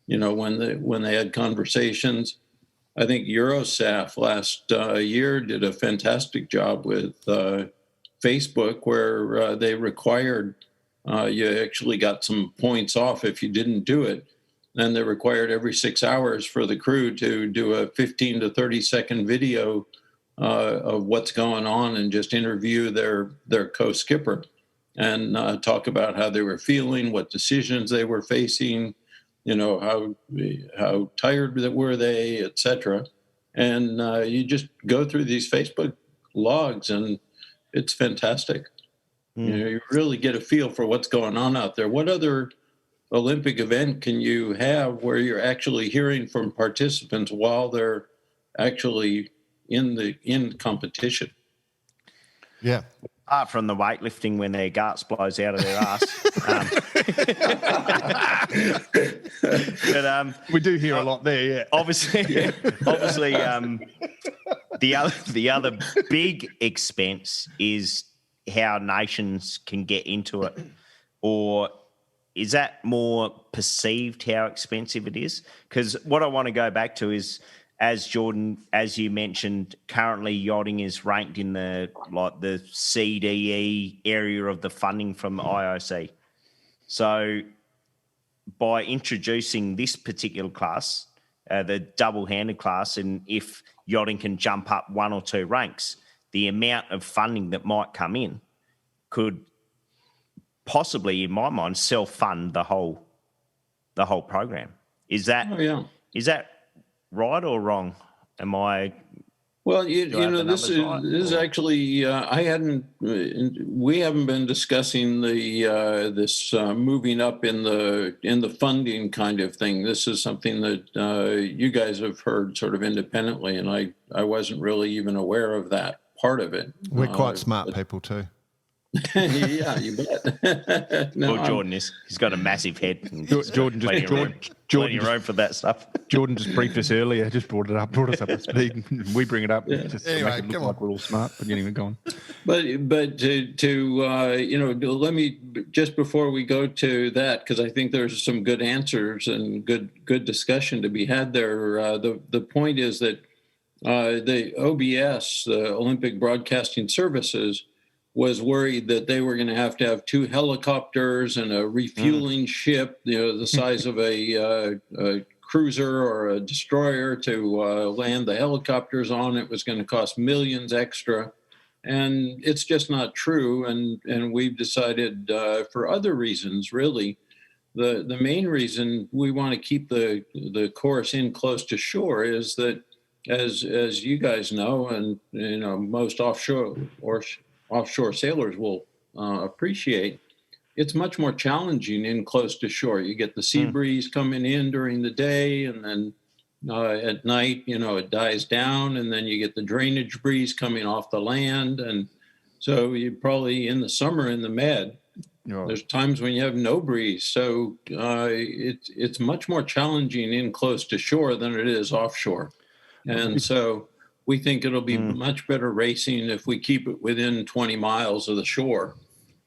when they had conversations. I think Eurosaf last year did a fantastic job with Facebook, where they required you actually got some points off if you didn't do it. Then they required every 6 hours for the crew to do a 15 to 30 second video of what's going on and just interview their co-skipper and talk about how they were feeling, what decisions they were facing, how tired were they, etc. And you just go through these Facebook logs, and it's fantastic. You really get a feel for what's going on out there. What other Olympic event can you have where you're actually hearing from participants while they're actually in competition? Yeah. Apart from the weightlifting when their guts blows out of their ass. But we do hear a lot there, yeah. Obviously, the other big expense is how nations can get into it. Or is that more perceived how expensive it is? Because what I want to go back to is, as Jordan, as you mentioned, currently yachting is ranked in the CDE area of the funding from IOC. So by introducing this particular class, the double-handed class, and if yachting can jump up 1 or 2 ranks, the amount of funding that might come in could possibly, in my mind, self-fund the whole program. Is that is that right or wrong? Am I? Well, this is actually we haven't been discussing this moving up in the funding kind of thing. This is something that you guys have heard sort of independently, and I wasn't really even aware of that part of it. We're quite smart people too. Yeah, you bet. Well, Jordan is. He's got a massive head. Jordan room for that stuff. Jordan just briefed us earlier. Just brought us up to speed. We bring it up just Anyway, to make it look like we're all smart. But anyway, go on. But to let me, just before we go to that, because I think there's some good answers and good discussion to be had there. The point is that the OBS, the Olympic Broadcasting Services, was worried that they were going to have 2 helicopters and a refueling ship, the size of a cruiser or a destroyer to land the helicopters on. It was going to cost millions extra. And it's just not true. And we've decided for other reasons, really, the main reason we want to keep the course in close to shore is that, as you guys know, and most offshore sailors will appreciate, it's much more challenging in close to shore. You get the sea breeze coming in during the day, and then at night, it dies down, and then you get the drainage breeze coming off the land. And so you probably in the summer in the Med, there's times when you have no breeze. So it's much more challenging in close to shore than it is offshore. And so we think it'll be much better racing if we keep it within 20 miles of the shore.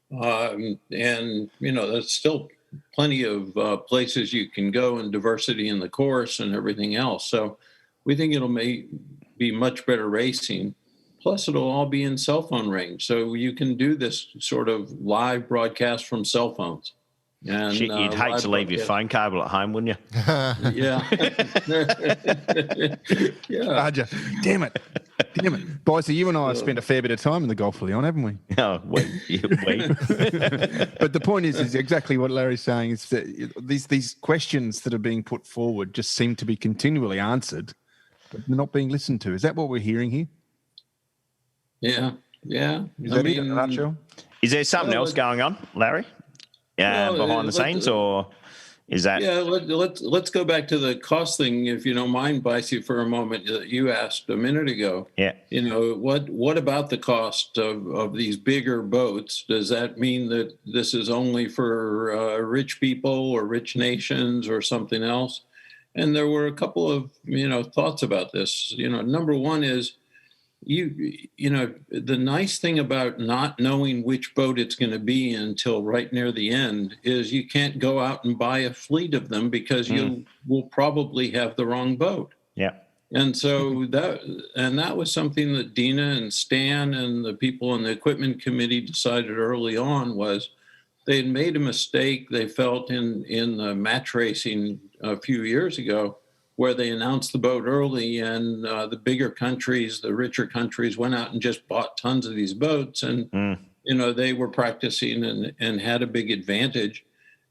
And, there's still plenty of places you can go and diversity in the course and everything else. So we think it'll be much better racing. Plus, it'll all be in cell phone range. So you can do this sort of live broadcast from cell phones. And, Shit, you'd hate to leave your phone cable at home, wouldn't you? Yeah. Yeah. Roger. Damn it. Boise, you and I have spent a fair bit of time in the Gulf of Leon, haven't we? Oh, we. But the point is exactly what Larry's saying, is that these questions that are being put forward just seem to be continually answered, but they're not being listened to. Is that what we're hearing here? Yeah. Is that it in a nutshell? Is there something else going on, Larry? Behind the scenes, or is that? Yeah, let's go back to the cost thing, if you don't mind, Bicey, for a moment. You asked a minute ago. Yeah. What about the cost of these bigger boats? Does that mean that this is only for rich people or rich nations or something else? And there were a couple of thoughts about this. Number one is, the nice thing about not knowing which boat it's going to be until right near the end is you can't go out and buy a fleet of them because you will probably have the wrong boat. Yeah. And so that was something that Dina and Stan and the people in the equipment committee decided early on. Was they had made a mistake, they felt, in the match racing a few years ago, where they announced the boat early, and the bigger countries, the richer countries, went out and just bought tons of these boats, and they were practicing and had a big advantage.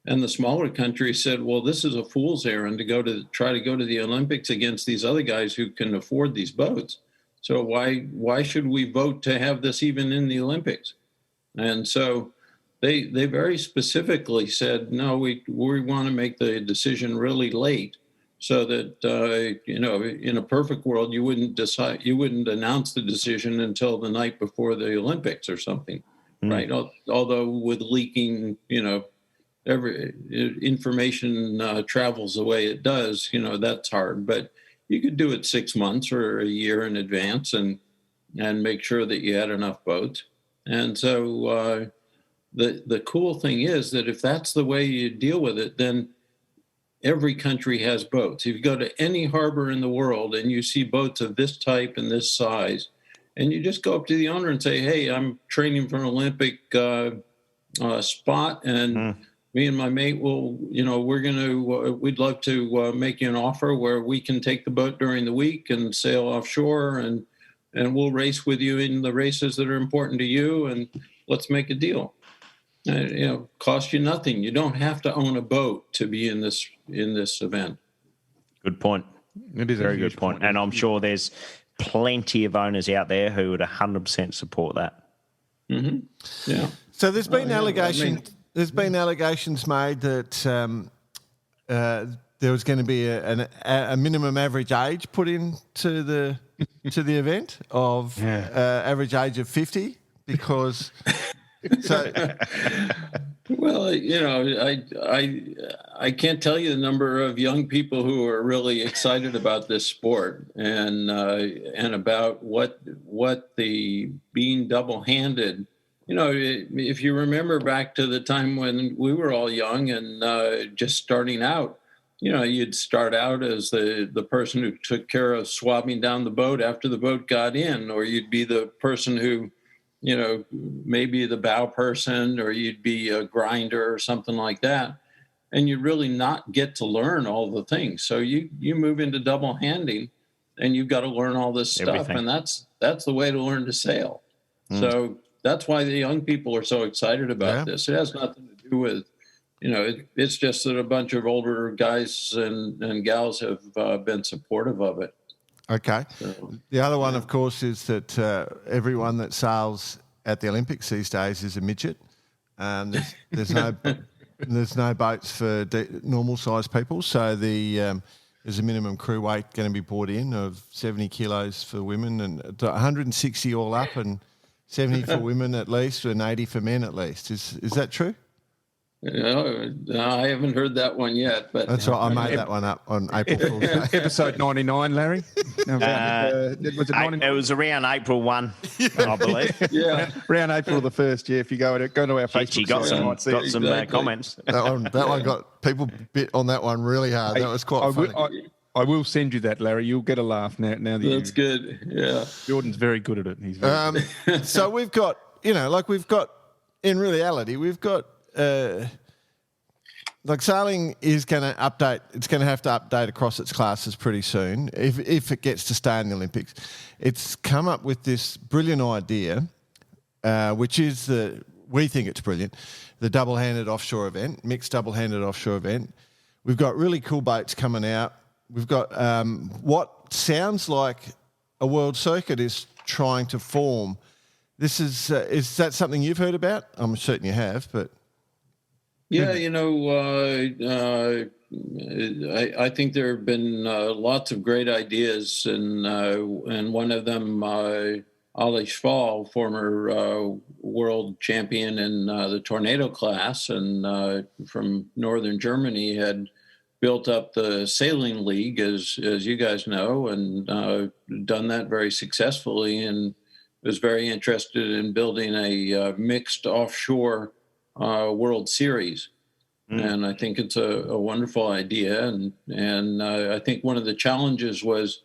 And the smaller countries said, "Well, this is a fool's errand to try to go to the Olympics against these other guys who can afford these boats. So why should we vote to have this even in the Olympics?" And so they very specifically said, "No, we want to make the decision really late." So that in a perfect world, you wouldn't announce the decision until the night before the Olympics or something, right? Although with leaking, every information travels the way it does, that's hard. But you could do it 6 months or a year in advance and make sure that you had enough boats. And so the cool thing is that if that's the way you deal with it, then every country has boats. If you go to any harbor in the world and you see boats of this type and this size, and you just go up to the owner and say, "Hey, I'm training for an Olympic spot, and me and my mate we'd love to make you an offer where we can take the boat during the week and sail offshore, and we'll race with you in the races that are important to you, and let's make a deal." Cost you nothing. You don't have to own a boat to be in this event. Good point. It is a very good point. And I'm sure there's plenty of owners out there who would 100% support that. Mm-hmm. Yeah. So there's been allegations. There's been allegations made that there was going to be a minimum average age put into the event of average age of 50 because. So, well, I can't tell you the number of young people who are really excited about this sport and about what the being double-handed. If you remember back to the time when we were all young and just starting out, you'd start out as the person who took care of swabbing down the boat after the boat got in, or you'd be the person who maybe the bow person, or you'd be a grinder or something like that. And you really not get to learn all the things. So you move into double handing and you've got to learn all this stuff. Everything. And that's the way to learn to sail. So that's why the young people are so excited about this. It has nothing to do with, it's just that a bunch of older guys and gals have been supportive of it. Okay. The other one, of course, is that everyone that sails at the Olympics these days is a midget. There's no there's no boats for normal sized people, so there's a minimum crew weight going to be brought in of 70 kilos for women and 160 all up, and 70 for women at least, and 80 for men at least. Is that true? No, I haven't heard that one yet. But that's right. I made that one up on April Fool's Day. Episode 99, Larry. Was it 99? It was around April 1, I believe. Yeah, around April the 1st. Yeah, if you go to our Facebook, you got site, some Exactly. comments. That one got people bit on that one really hard. That was quite funny. I will send you that, Larry. You'll get a laugh now. that's good. Yeah, Jordan's very good at it. He's very good. So we've got, in reality, we've got. Sailing is going to update. It's going to have to update across its classes pretty soon if it gets to stay in the Olympics. It's come up with this brilliant idea, which is we think it's brilliant, the Double Handed Offshore event, mixed Double Handed Offshore event. We've got really cool boats coming out. We've got what sounds like a world circuit is trying to form. This is that something you've heard about? I'm certain you have, but. Yeah, I think there have been lots of great ideas, and one of them, Ali Schwal, former world champion in the tornado class, and from northern Germany, had built up the sailing league, as you guys know, and done that very successfully, and was very interested in building a mixed offshore World Series. And I think it's a wonderful idea. And I think one of the challenges was,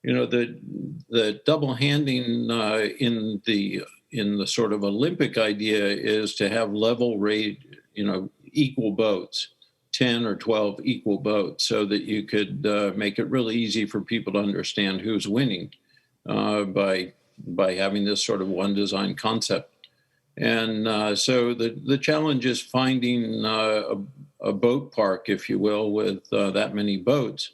the double handing in the sort of Olympic idea is to have level rate, equal boats, 10 or 12 equal boats, so that you could make it really easy for people to understand who's winning by having this sort of one design concept. And so the challenge is finding a boat park, if you will, with that many boats.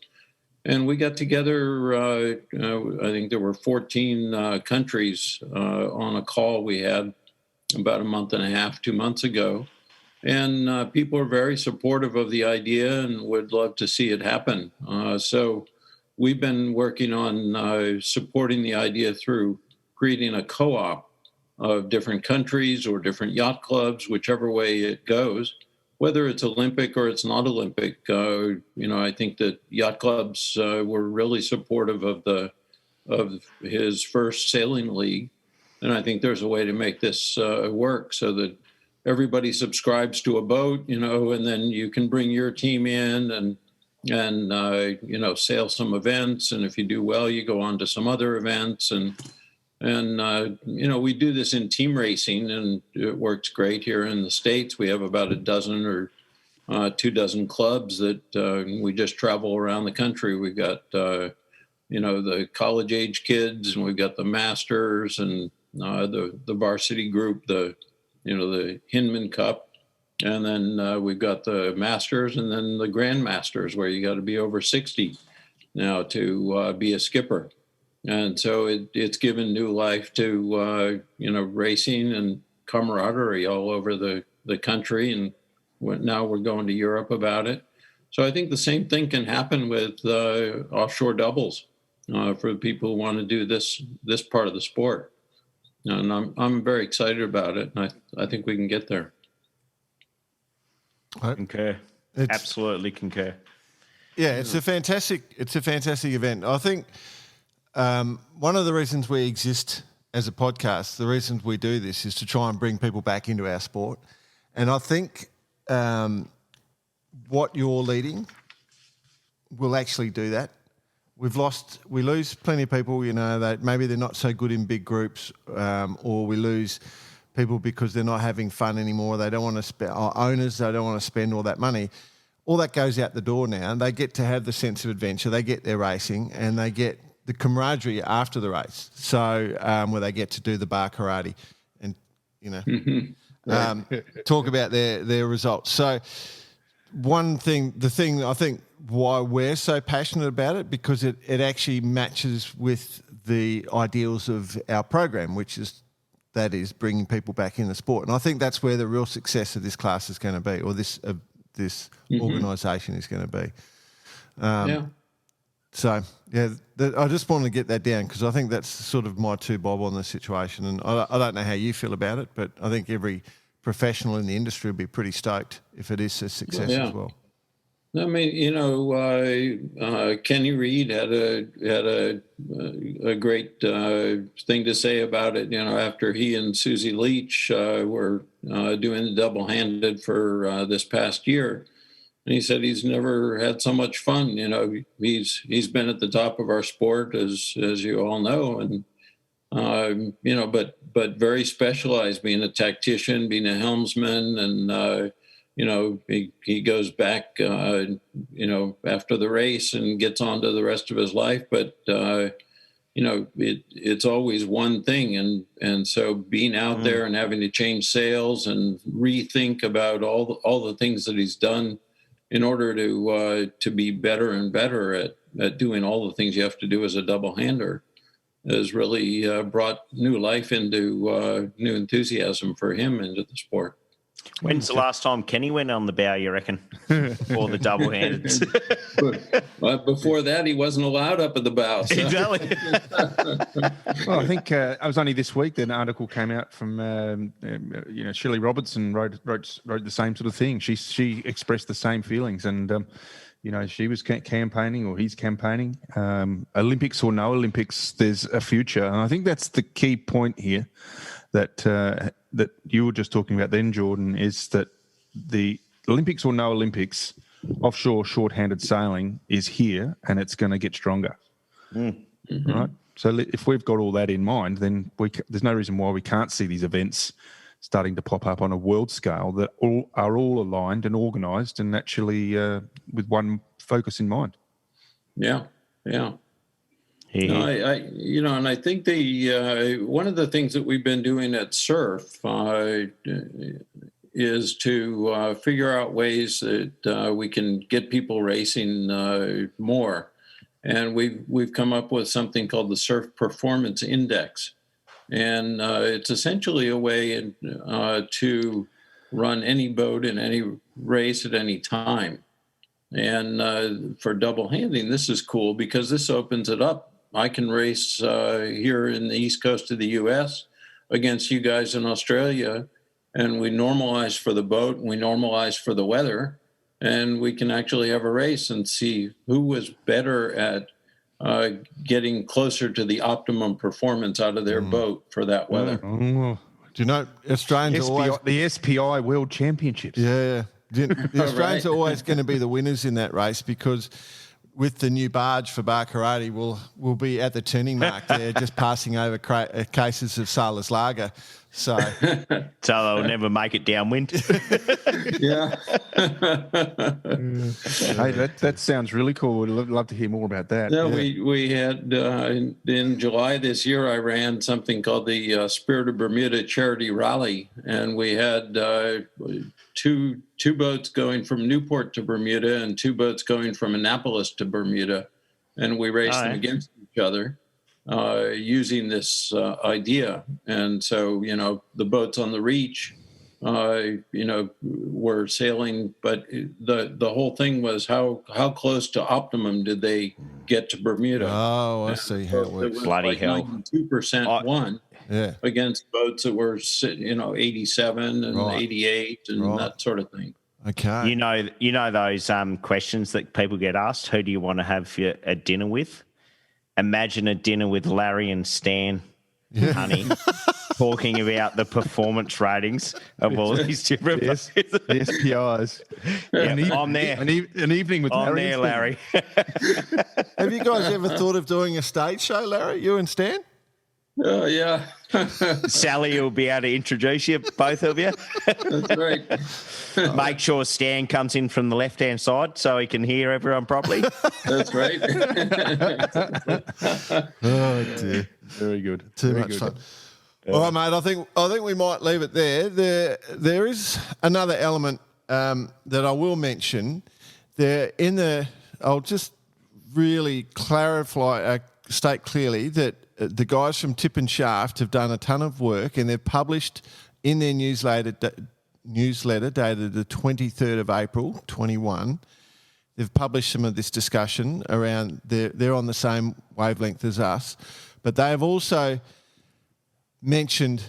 And we got together, I think there were 14 countries on a call we had about a month and a half, 2 months ago. And people are very supportive of the idea and would love to see it happen. So we've been working on supporting the idea through creating a co-op of different countries or different yacht clubs, whichever way it goes, whether it's Olympic or it's not Olympic. I think that yacht clubs were really supportive of his first sailing league. And I think there's a way to make this work so that everybody subscribes to a boat, and then you can bring your team in and sail some events. And if you do well, you go on to some other events. And we do this in team racing, and it works great here in the States. We have about a dozen or 24 clubs that we just travel around the country. We've got, the college age kids, and we've got the masters and the varsity group, the Hinman Cup. And then we've got the masters and then the grandmasters, where you got to be over 60 now to be a skipper. And so it's given new life to, racing and camaraderie all over the country. And now we're going to Europe about it. So I think the same thing can happen with offshore doubles for people who want to do this part of the sport. And I'm very excited about it. And I think we can get there. Concur. Absolutely concur. Yeah, it's a fantastic event. I think one of the reasons we exist as a podcast, the reasons we do this, is to try and bring people back into our sport. And I think what you're leading will actually do that. We lose plenty of people, that maybe they're not so good in big groups, or we lose people because they're not having fun anymore. They don't want to spend, owners, they don't want to spend all that money. All that goes out the door now. They get to have the sense of adventure. They get their racing, and they get the camaraderie after the race. So where they get to do the bar karate and, talk about their results. So the thing I think why we're so passionate about it, because it actually matches with the ideals of our program, which is that is bringing people back in the sport. And I think that's where the real success of this class is going to be, or this organisation is going to be. So, I just wanted to get that down because I think that's sort of my two bob on the situation. And I don't know how you feel about it, but I think every professional in the industry will be pretty stoked if it is a success as well. I mean, Kenny Reed had a great thing to say about it. After he and Susie Leach were doing the double handed for this past year, and he said he's never had so much fun. He's been at the top of our sport, as you all know, and but very specialized, being a tactician, being a helmsman, and he goes back, after the race and gets on to the rest of his life. But, it's always one thing. And so being out there and having to change sails and rethink about all the things that he's done in order to be better and better at doing all the things you have to do as a double hander has really brought new life into new enthusiasm for him into the sport. When's the last time Kenny went on the bow, you reckon? Or the double-handed? But before that, he wasn't allowed up at the bow. So. Exactly. Well, I think it was only this week that an article came out from, Shirley Robertson wrote the same sort of thing. She expressed the same feelings, and she was campaigning, or he's campaigning. Olympics or no Olympics, there's a future, and I think that's the key point here. That you were just talking about then, Jordan, is that the Olympics or no Olympics, offshore short-handed sailing is here and it's going to get stronger. Mm-hmm. Right? So if we've got all that in mind, then there's no reason why we can't see these events starting to pop up on a world scale that are all aligned and organised and actually with one focus in mind. Yeah. No, and I think one of the things that we've been doing at Surf is to figure out ways that we can get people racing more, and we've come up with something called the Surf Performance Index, and it's essentially a way to run any boat in any race at any time. And for double handing, this is cool because this opens it up. I can race here in the east coast of the U.S. against you guys in Australia, and we normalize for the boat, and we normalize for the weather, and we can actually have a race and see who was better at getting closer to the optimum performance out of their boat for that weather. Do you know, Australians the SPI World Championships. Yeah. The Australians are always going to be the winners in that race because with the new barge for Barcarati, we'll be at the turning mark there, just passing over cases of Sailor's Lager. So they'll never make it downwind. Yeah. Hey, that sounds really cool. We'd love to hear more about that. Yeah, we had in July this year, I ran something called the Spirit of Bermuda Charity Rally, and we had two boats going from Newport to Bermuda and two boats going from Annapolis to Bermuda, and we raced them against each other using this idea. And so, the boats on the Reach, were sailing, but the whole thing was how close to optimum did they get to Bermuda? Oh, I see how it works. Bloody hell. 92% won. Yeah. Against boats that were 87 and 88 and that sort of thing. Okay. You know those questions that people get asked, who do you want to have a dinner with? Imagine a dinner with Larry and Stan, honey, talking about the performance ratings of all these different boats. The SPIs. Yeah, I'm there. An evening with I'm Larry. there, Larry. Have you guys ever thought of doing a stage show, Larry, you and Stan? Yeah. Sally will be able to introduce you, both of you. That's right. Make sure Stan comes in from the left-hand side so he can hear everyone properly. That's right. Oh, dear. Very good. Too much fun. All right, mate, I think we might leave it there. There is another element that I will mention. I'll just really clarify state clearly that the guys from Tip and Shaft have done a ton of work, and they've published in their newsletter dated the 23rd of April, 21. They've published some of this discussion around. They're on the same wavelength as us, but they have also mentioned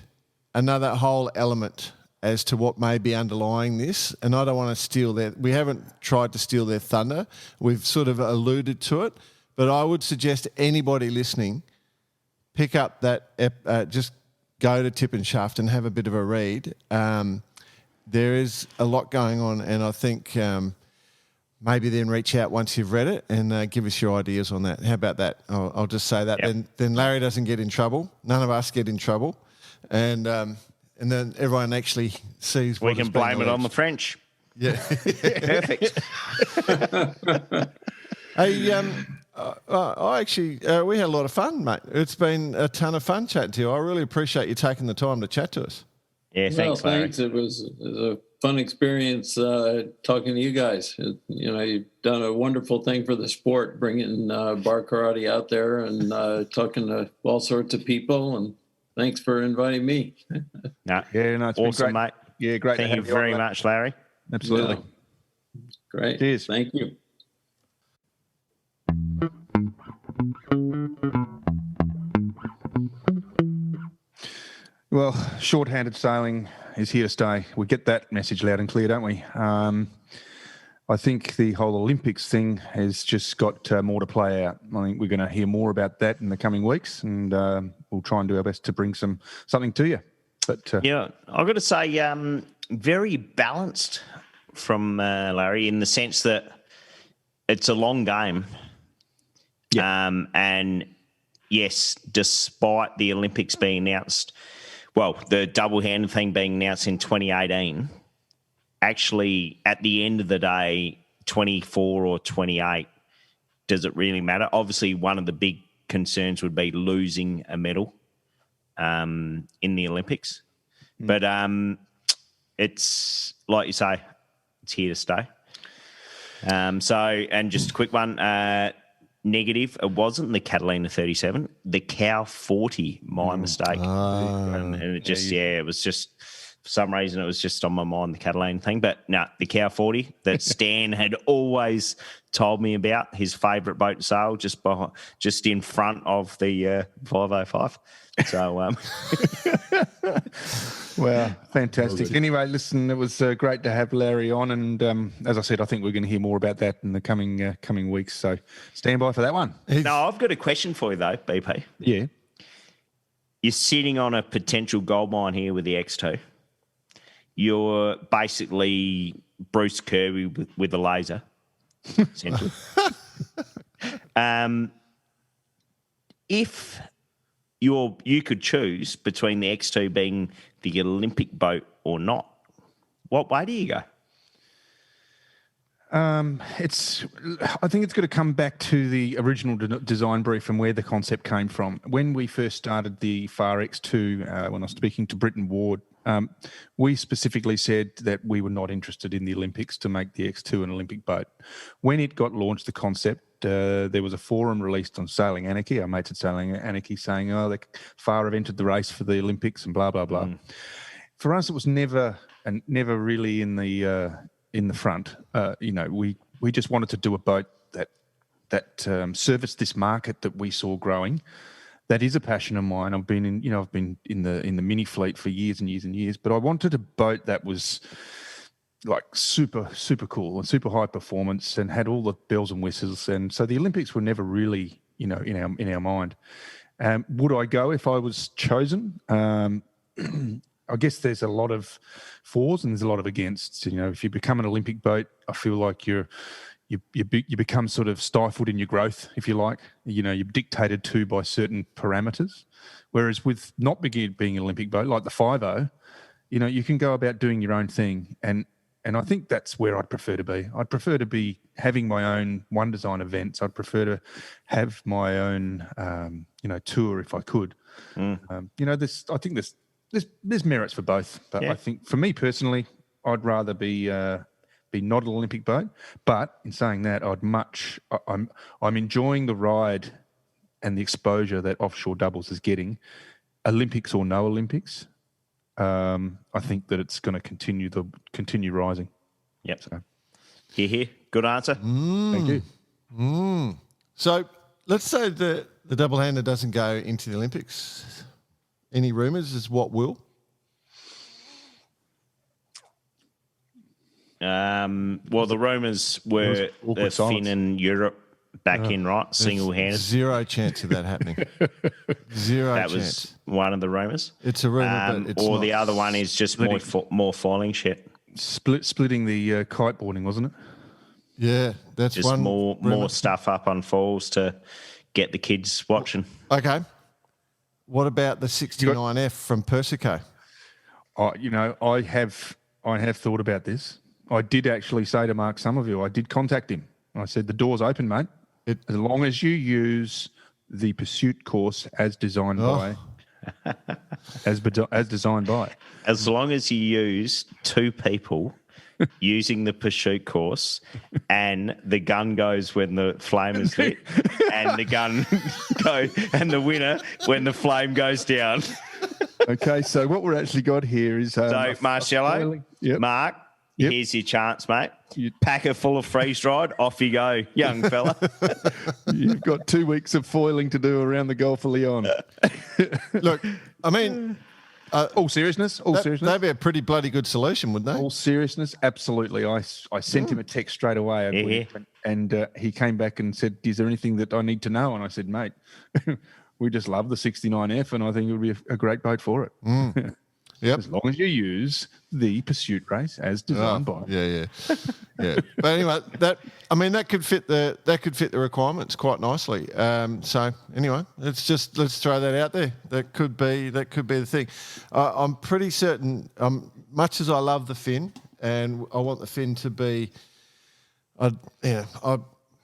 another whole element as to what may be underlying this, and I don't want to steal we haven't tried to steal their thunder. We've sort of alluded to it, but I would suggest anybody listening pick up that, just go to Tip and Shaft and have a bit of a read. There is a lot going on, and I think maybe then reach out once you've read it and give us your ideas on that. How about that? I'll just say that. Yep. Then Larry doesn't get in trouble. None of us get in trouble. And then everyone actually sees what we can blame it on the French. Yeah. Perfect. Hey, I actually, we had a lot of fun, mate. It's been a ton of fun chatting to you. I really appreciate you taking the time to chat to us. Yeah, thanks, Larry. Thanks. It was a fun experience talking to you guys. You've done a wonderful thing for the sport, bringing bar karate out there and talking to all sorts of people. And thanks for inviting me. No, It's awesome, been great. mate. Yeah, great. Thank you very much, Larry. Absolutely. Yeah. Great. Cheers. Thank you. Well, short-handed sailing is here to stay. We get that message loud and clear, don't we? I think the whole Olympics thing has just got more to play out. I think we're going to hear more about that in the coming weeks, and we'll try and do our best to bring something to you. But yeah, I've got to say, very balanced from Larry in the sense that it's a long game. Yeah. And yes, despite the Olympics being announced, well, the double-handed thing being announced in 2018, actually at the end of the day, 24 or 28, does it really matter? Obviously, one of the big concerns would be losing a medal in the Olympics. But it's, like you say, it's here to stay. And just a quick one, negative, it wasn't the Catalina 37, the Cow 40, my mistake. And it just, it was just, for some reason, it was just on my mind, the Catalina thing. But no, the Cow 40 that Stan had always told me about, his favourite boat to sail, just in front of the 505. So, well, fantastic. Anyway, listen, it was great to have Larry on, and as I said, I think we're going to hear more about that in the coming weeks. So, stand by for that one. No, I've got a question for you though, BP. Yeah. You're sitting on a potential gold mine here with the X2. You're basically Bruce Kirby with a laser, essentially. If you could choose between the X2 being the Olympic boat or not, what way do you go? I think it's got to come back to the original design brief and where the concept came from. When we first started the Far X2, when I was speaking to Britton Ward, we specifically said that we were not interested in the Olympics to make the X2 an Olympic boat. When it got launched, the concept, there was a forum released on Sailing Anarchy, our mates at Sailing Anarchy, saying, the Far have entered the race for the Olympics and blah, blah, blah. For us, it was never really in the front. We just wanted to do a boat that serviced this market that we saw growing. That is a passion of mine. I've been in the mini fleet for years and years and years, but I wanted a boat that was like super, super cool and super high performance and had all the bells and whistles. And so the Olympics were never really, in our mind. Would I go if I was chosen? I guess there's a lot of fors and there's a lot of againsts. If you become an Olympic boat, I feel like you become sort of stifled in your growth, if you like. You're dictated to by certain parameters. Whereas with not being an Olympic boat, like the 5.0, you can go about doing your own thing. And I think that's where I'd prefer to be. I'd prefer to be having my own One Design events. I'd prefer to have my own, tour if I could. I think there's merits for both. But I think for me personally, I'd rather be not an Olympic boat. But in saying that, I'm enjoying the ride and the exposure that offshore doubles is getting, Olympics or no Olympics, I think that it's going to continue rising. Yep. So, Here. Good answer. thank you. So let's say the double-hander doesn't go into the Olympics. Any rumours as what will? Well, the rumours were awkward the Finn silence. and Europe back in, right? Single-handed. Zero chance of that happening. Zero That chance. was one of the rumours. It's a rumour, but it's or not. the other one is just more falling shit. Splitting the kiteboarding, wasn't it? Yeah, that's Just one more rumour. stuff up on falls to get the kids watching. Okay. What about the 69F from Persico? I have thought about this. I did actually say to Mark Somerville, I did contact him. I said, the door's open, mate. As long as you use the pursuit course as designed by, as designed by. As long as you use two people using the pursuit course and the gun goes when the flame is lit and the gun and the winner when the flame goes down. Okay, so what we're actually got here is... So, Marcello, Yep. Mark, Yep. here's your chance, mate. Pack it full of freeze-dried, off you go, young fella. You've got 2 weeks of foiling to do around the Gulf of Leon. Look, I mean, All seriousness, that'd be a pretty bloody good solution, wouldn't they? all seriousness, absolutely. I sent him a text straight away, and he came back and said, "Is there anything that I need to know?" And I said, "Mate, we just love the 69F, and I think it would be a great boat for it." Yep. As long as you use the pursuit race as designed by. Yeah. But anyway, that could fit the requirements quite nicely. So anyway, let's throw that out there. That could be the thing. I'm pretty certain. Much as I love the fin, and I want the fin to be,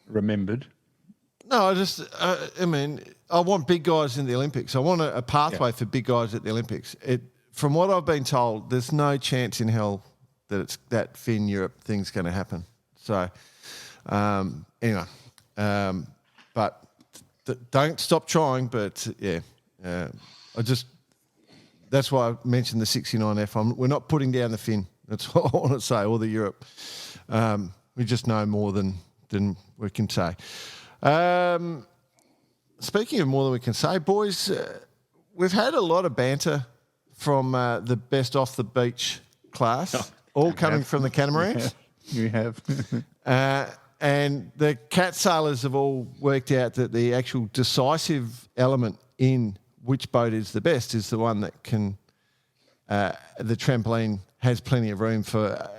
Remembered. No, I want big guys in the Olympics. I want a pathway for big guys at the Olympics. From what I've been told, there's no chance in hell that Finn Europe thing's going to happen. So, anyway, but don't stop trying. But that's why I mentioned the 69F. We're not putting down the Finn. That's what I want to say, or the Europe. We just know more than we can say. Speaking of more than we can say, boys, we've had a lot of banter from the best off the beach class, all coming from the catamarans. You have. And the cat sailors have all worked out that the actual decisive element in which boat is the best is the one that can, the trampoline has plenty of room for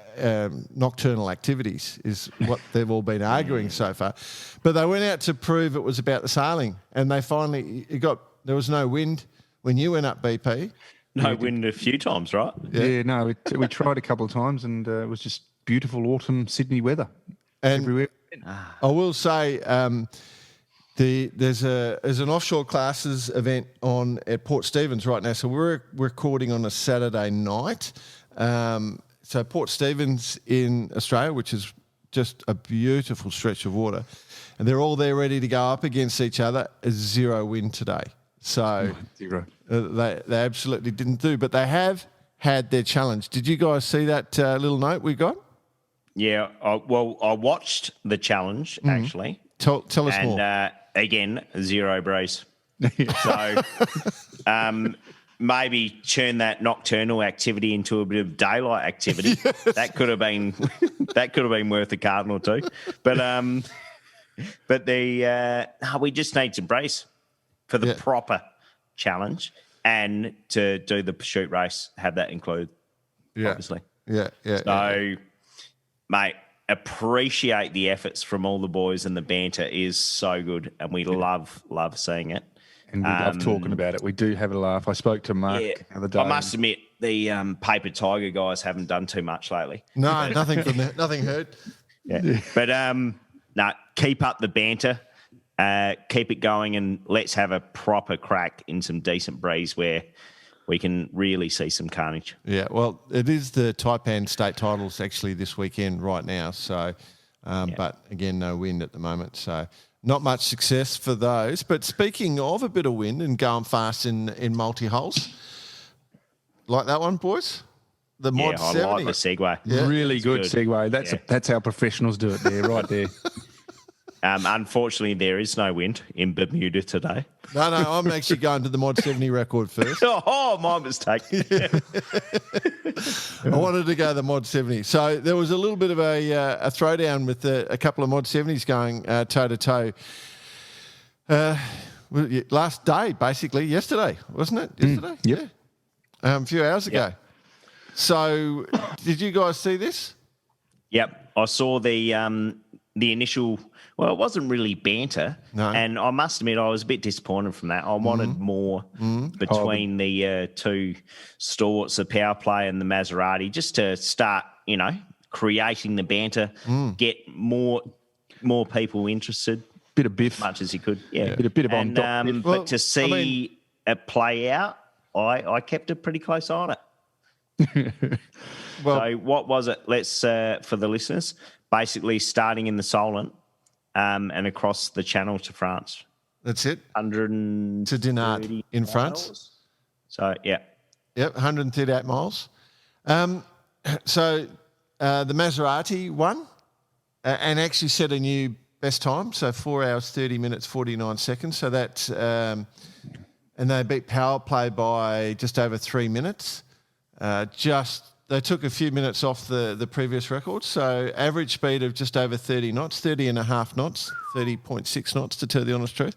nocturnal activities, is what they've all been arguing so far. But they went out to prove it was about the sailing, and they finally, there was no wind when you went up, BP. No wind a few times, right? Yeah, no, we tried a couple of times, and it was just beautiful autumn Sydney weather everywhere. I will say there's an offshore classes event on at Port Stephens right now. So we're recording on a Saturday night. So Port Stephens in Australia, which is just a beautiful stretch of water, and they're all there ready to go up against each other. Zero wind today. So Zero. They absolutely didn't do, but they have had their challenge. Did you guys see that little note we got? Yeah. I watched the challenge actually. Tell us more. And again, zero breeze. So maybe turn that nocturnal activity into a bit of daylight activity. Yes. That could have been worth a cardinal too. But we just need some brace for the proper challenge, and to do the pursuit race, have that included, obviously. Yeah. So, mate, appreciate the efforts from all the boys, and the banter is so good, and we love seeing it. And we love talking about it. We do have a laugh. I spoke to Mark the other day. I must admit, the Paper Tiger guys haven't done too much lately. No, nothing heard. Yeah. But keep up the banter. Keep it going, and let's have a proper crack in some decent breeze where we can really see some carnage. Yeah, well, it is the Taipan state titles actually this weekend right now. So, but again, no wind at the moment. So not much success for those. But speaking of a bit of wind and going fast in multi-holes, like that one, boys? The Mod 70. I like the segue. Yeah, really good segue. That's how professionals do it there, right there. Unfortunately, there is no wind in Bermuda today. No, I'm actually going to the Mod 70 record first. Oh, my mistake. I wanted to go the Mod 70. So there was a little bit of a throwdown with a couple of Mod 70s going toe-to-toe. Last day, basically, yesterday, wasn't it? Yesterday? Yep. Yeah. A few hours ago. Yep. So did you guys see this? Yep. I saw the initial... Well, it wasn't really banter, and I must admit I was a bit disappointed from that. I wanted more between the two stalwarts, the power play and the Maserati, just to start, creating the banter, get more people interested. Bit of biff, as much as you could, yeah. Bit of on top. But to see it play out, I kept a pretty close eye on it. So what was it? Let's for the listeners, basically starting in the Solent. And across the channel to France. That's it. 100 to Dinard in France. So, yeah. Yep, 138 miles. So the Maserati won and actually set a new best time. So 4 hours, 30 minutes, 49 seconds. So that, and they beat Power Play by just over 3 minutes. They took a few minutes off the previous record, so average speed of just over 30 and a half knots, 30.6 knots to tell the honest truth.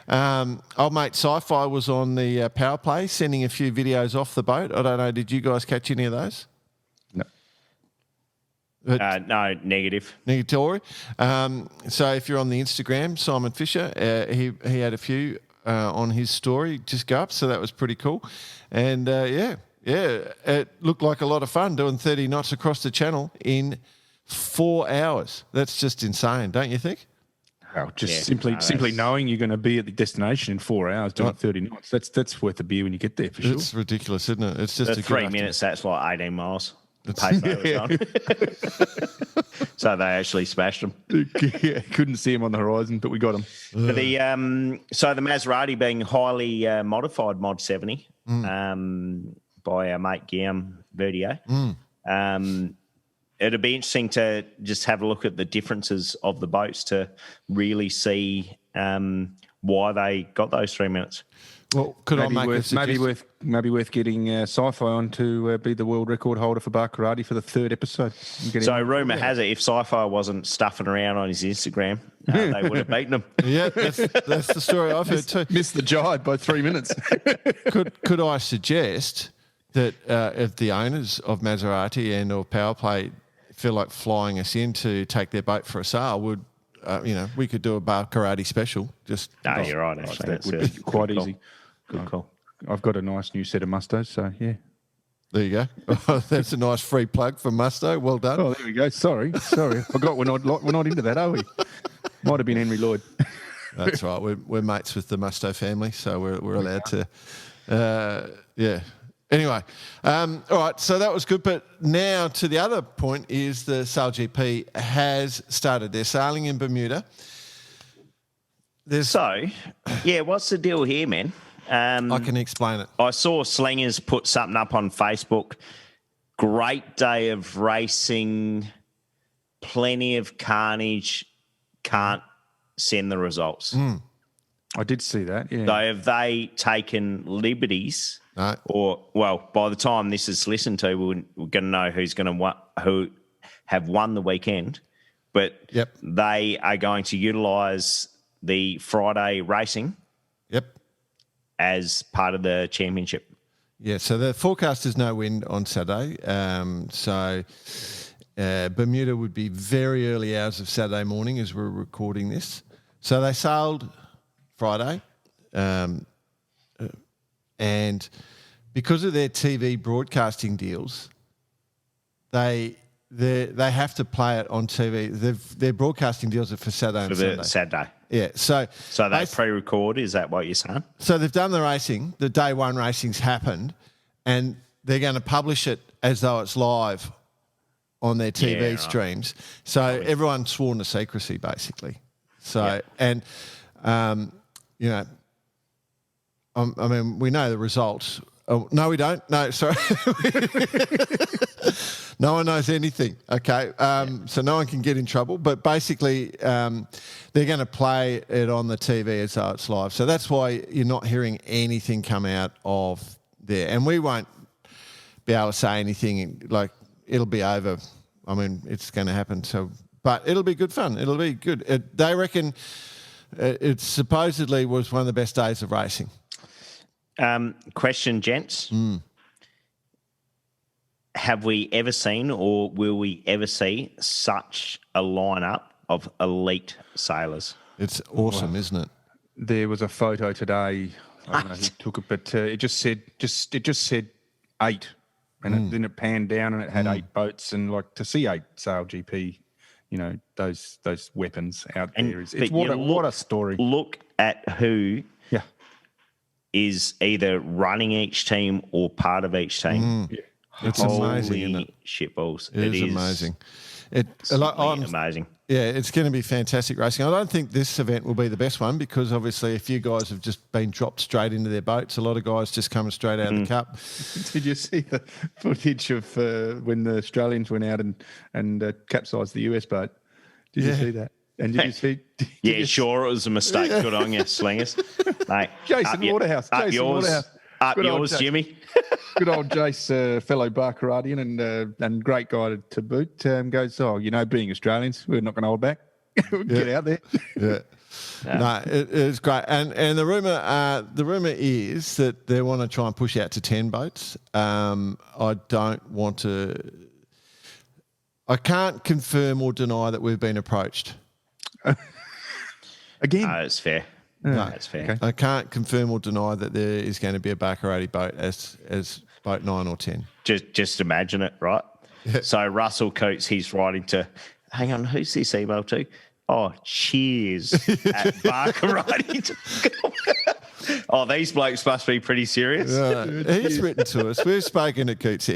Old mate Sci-Fi was on the power play, sending a few videos off the boat. I don't know, did you guys catch any of those? No. No, negative. Negatory. So if you're on the Instagram, Simon Fisher, he had a few on his story just go up, so that was pretty cool. And yeah, it looked like a lot of fun doing 30 knots across the channel in 4 hours. That's just insane, don't you think? Well, simply knowing you're going to be at the destination in 4 hours doing 30 knots, that's worth a beer when you get there for sure. It's ridiculous, isn't it? It's just the 3 minutes. That's like 18 miles. The pace they were on. So they actually smashed them. Yeah, couldn't see him on the horizon, but we got him. But so the Maserati being highly modified Mod 70. By our mate Guillaume Verdier. It'd be interesting to just have a look at the differences of the boats to really see why they got those 3 minutes. Well, maybe worth getting Sci-Fi on to be the world record holder for Baccarati for the third episode. So rumour has it, if Sci-Fi wasn't stuffing around on his Instagram, they would have beaten him. Yeah, that's the story I've heard too. Missed the jibe by 3 minutes. Could I suggest that if the owners of Maserati and or Power Play feel like flying us in to take their boat for a sail, would we could do a Baccarati special. You're right. Actually, that would be quite easy. Good call. I've got a nice new set of Mustos, so yeah. There you go. That's a nice free plug for Musto. Well done. Oh, there we go. Sorry. I forgot we're not into that, are we? Might have been Henry Lloyd. That's right. We're mates with the Musto family, so we're allowed to. Yeah. Anyway, all right. So that was good. But now to the other point is the Sail GP has started their sailing in Bermuda. What's the deal here, man? I can explain it. I saw Slingers put something up on Facebook. Great day of racing, plenty of carnage, can't send the results. I did see that, yeah. So have they taken liberties? No. Or, well, by the time this is listened to, we're going to know who have won the weekend. But they are going to utilise the Friday racing. Yep. As part of the championship. Yeah, so the forecast is no wind on Saturday. Bermuda would be very early hours of Saturday morning as we're recording this. So they sailed Friday, and because of their TV broadcasting deals, they have to play it on TV. Their broadcasting deals are for Saturday and Sunday. Saturday. Yeah, so they pre-record, is that what you're saying? So they've done the racing, the day one racing's happened, and they're going to publish it as though it's live on their TV streams. So everyone's sworn to secrecy, basically. So, and, you know, I mean, we know the results. Oh, no, we don't. No, sorry. No one knows anything, okay? So no one can get in trouble. But basically, they're going to play it on the TV as though it's live. So that's why you're not hearing anything come out of there. And we won't be able to say anything. Like, it'll be over. I mean, it's going to happen. So, but it'll be good fun. It'll be good. They reckon it supposedly was one of the best days of racing. Question, gents. Have we ever seen or will we ever see such a lineup of elite sailors? It's awesome, isn't it? There was a photo today. I don't know who took it, but it just said 8, and then it panned down and it had 8 boats, and like to see 8 sail GP, you know, those weapons out there is what a story. Look at who is either running each team or part of each team. It's amazing, isn't it? Shitballs. It is amazing. It's amazing. Yeah, it's going to be fantastic racing. I don't think this event will be the best one because obviously a few guys have just been dropped straight into their boats. A lot of guys just coming straight out of the cup. Did you see the footage of when the Australians went out and capsized the US boat? Did you see that? And did you see? Sure, it was a mistake. Good on you, slingers. Mate, Jason Waterhouse. Up yours, Jimmy. Good old Jace, fellow Barcaradian and great guy to boot, goes, being Australians, we're not going to hold back. We'll get out there. Yeah. No, it is great. And the rumour is that they want to try and push out to 10 boats. I can't confirm or deny that we've been approached. Again? No, it's fair. No, that's fair. Okay. I can't confirm or deny that there is going to be a Barcarati boat as boat 9 or 10. Just imagine it, right? Yeah. So Russell Coates, he's writing to, hang on, who's this email to? Oh, cheers at Barcarati. Oh, these blokes must be pretty serious. He's written to us. We've spoken to Coates.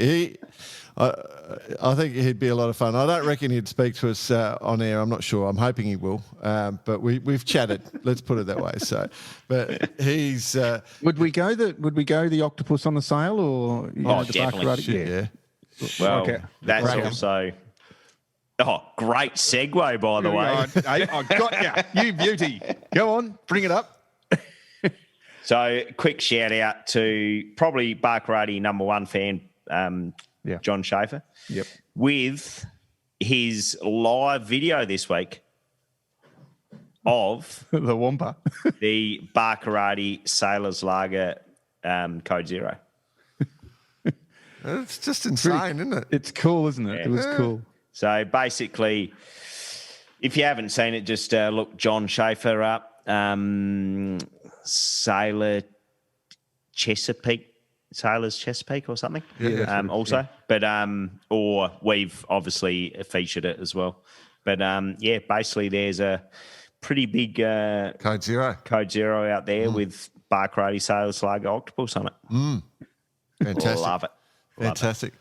I think he'd be a lot of fun. I don't reckon he'd speak to us on air. I'm not sure. I'm hoping he will. But we've chatted. Let's put it that way. So, but he's. Would we go the octopus on the sail or? Definitely. Yeah. Well, that's also. Oh, great segue, by the way. I got you beauty. Go on, bring it up. So, quick shout out to probably Barcarati #1 fan. John Schaefer, with his live video this week of the Wampa, the Barcarati Sailors Lager Code Zero. It's just insane, isn't it? It's cool, isn't it? Yeah. It was cool. So basically, if you haven't seen it, just look John Schaefer up, Sailors Chesapeake or something. But or we've obviously featured it as well. But basically there's a pretty big Code Zero out there with Barcarati Sailors Lager Octopus on it. Fantastic. Love it. Fantastic.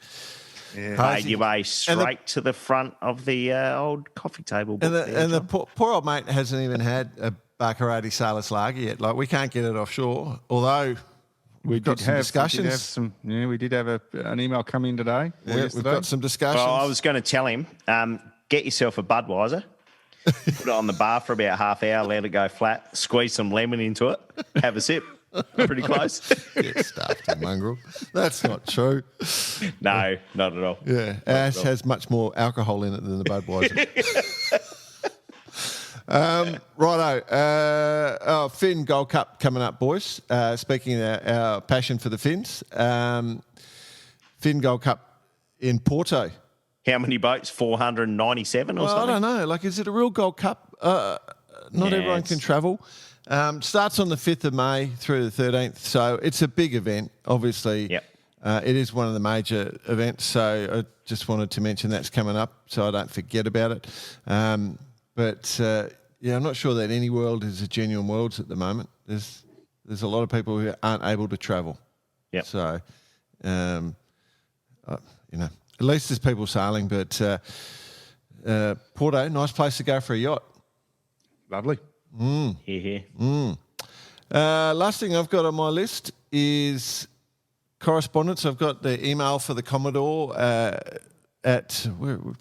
Made your way straight to the front of the old coffee table. And the poor old mate hasn't even had a Barcarati Sailors Lager yet. Like, we can't get it offshore, although we've got some discussions. We did have an email come in today. Yeah, we've got some discussions. Well, I was going to tell him, get yourself a Budweiser, put it on the bar for about half hour, let it go flat, squeeze some lemon into it, have a sip. Pretty close. Get stuffed, you mongrel. That's not true. No, not at all. Yeah, Ash has much more alcohol in it than the Budweiser. Righto. Finn Gold Cup coming up, boys. Speaking of our passion for the Finns, Finn Gold Cup in Porto. How many boats? 497 or something? I don't know. Like, is it a real Gold Cup? Not everyone can travel. Starts on the 5th of May through the 13th. So it's a big event, obviously. Yep. It is one of the major events. So I just wanted to mention that's coming up so I don't forget about it. But I'm not sure that any world is a genuine Worlds at the moment. There's a lot of people who aren't able to travel. Yep. So, at least there's people sailing. But Porto, nice place to go for a yacht. Lovely. Here. Last thing I've got on my list is correspondence. I've got the email for the Commodore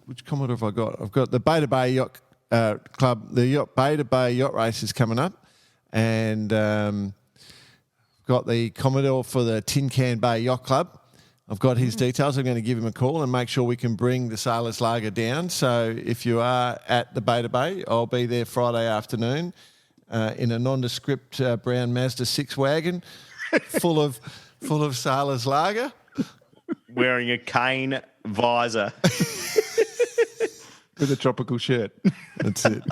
which Commodore have I got? I've got the Beta Bay Yacht Club. The Beta Bay Yacht Race is coming up, and got the Commodore for the Tin Can Bay Yacht Club. I've got his details. I'm going to give him a call and make sure we can bring the Sailors Lager down. So if you are at the Beta Bay, I'll be there Friday afternoon in a nondescript brown Mazda 6 wagon full of Sailors Lager. Wearing a cane visor. With a tropical shirt. That's it.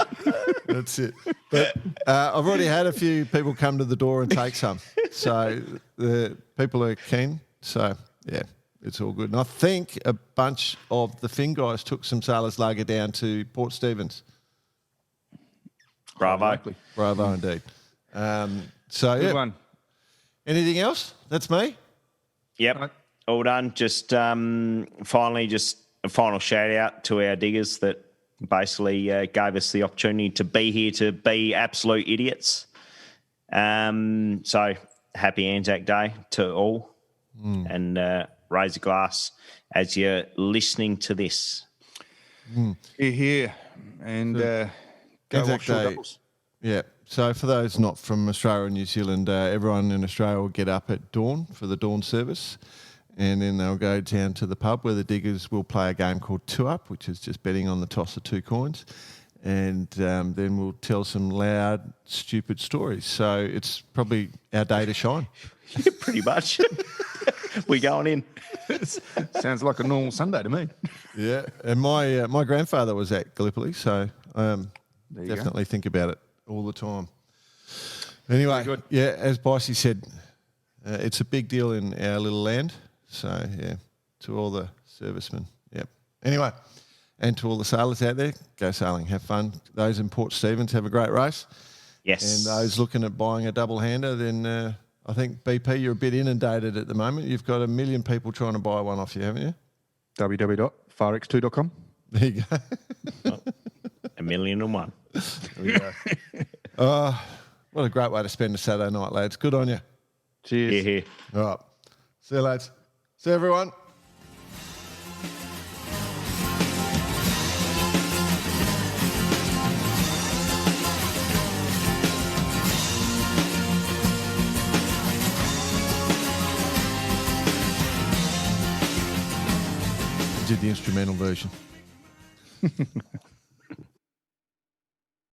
That's it. But I've already had a few people come to the door and take some. So the people are keen. So, yeah, it's all good. And I think a bunch of the Finn guys took some Sailors Lager down to Port Stephens. Bravo. Bravo indeed. Good one. Anything else? That's me. Yep. Right. All done. Just finally, just a final shout out to our diggers that basically gave us the opportunity to be here to be absolute idiots. So happy Anzac Day to all, and raise a glass as you're listening to this. Here. And go Anzac offshore Day. doubles. Yeah. So for those not from Australia and New Zealand, everyone in Australia will get up at dawn for the dawn service, and then they'll go down to the pub where the diggers will play a game called Two Up, which is just betting on the toss of 2 coins, and then we'll tell some loud, stupid stories. So it's probably our day to shine. Yeah, pretty much. We going in. Sounds like a normal Sunday to me. Yeah, and my grandfather was at Gallipoli, so you definitely think about it all the time. Anyway, yeah, as Bicey said, it's a big deal in our little land. So, yeah, to all the servicemen. Yep. Anyway, and to all the sailors out there, go sailing, have fun. Those in Port Stephens, have a great race. Yes. And those looking at buying a double-hander, then I think, BP, you're a bit inundated at the moment. You've got 1 million people trying to buy one off you, haven't you? www.farx2.com. There you go. 1,000,001. There we go. What a great way to spend a Saturday night, lads. Good on you. Cheers. Here. All right. See you, lads. See you, everyone. Did the instrumental version.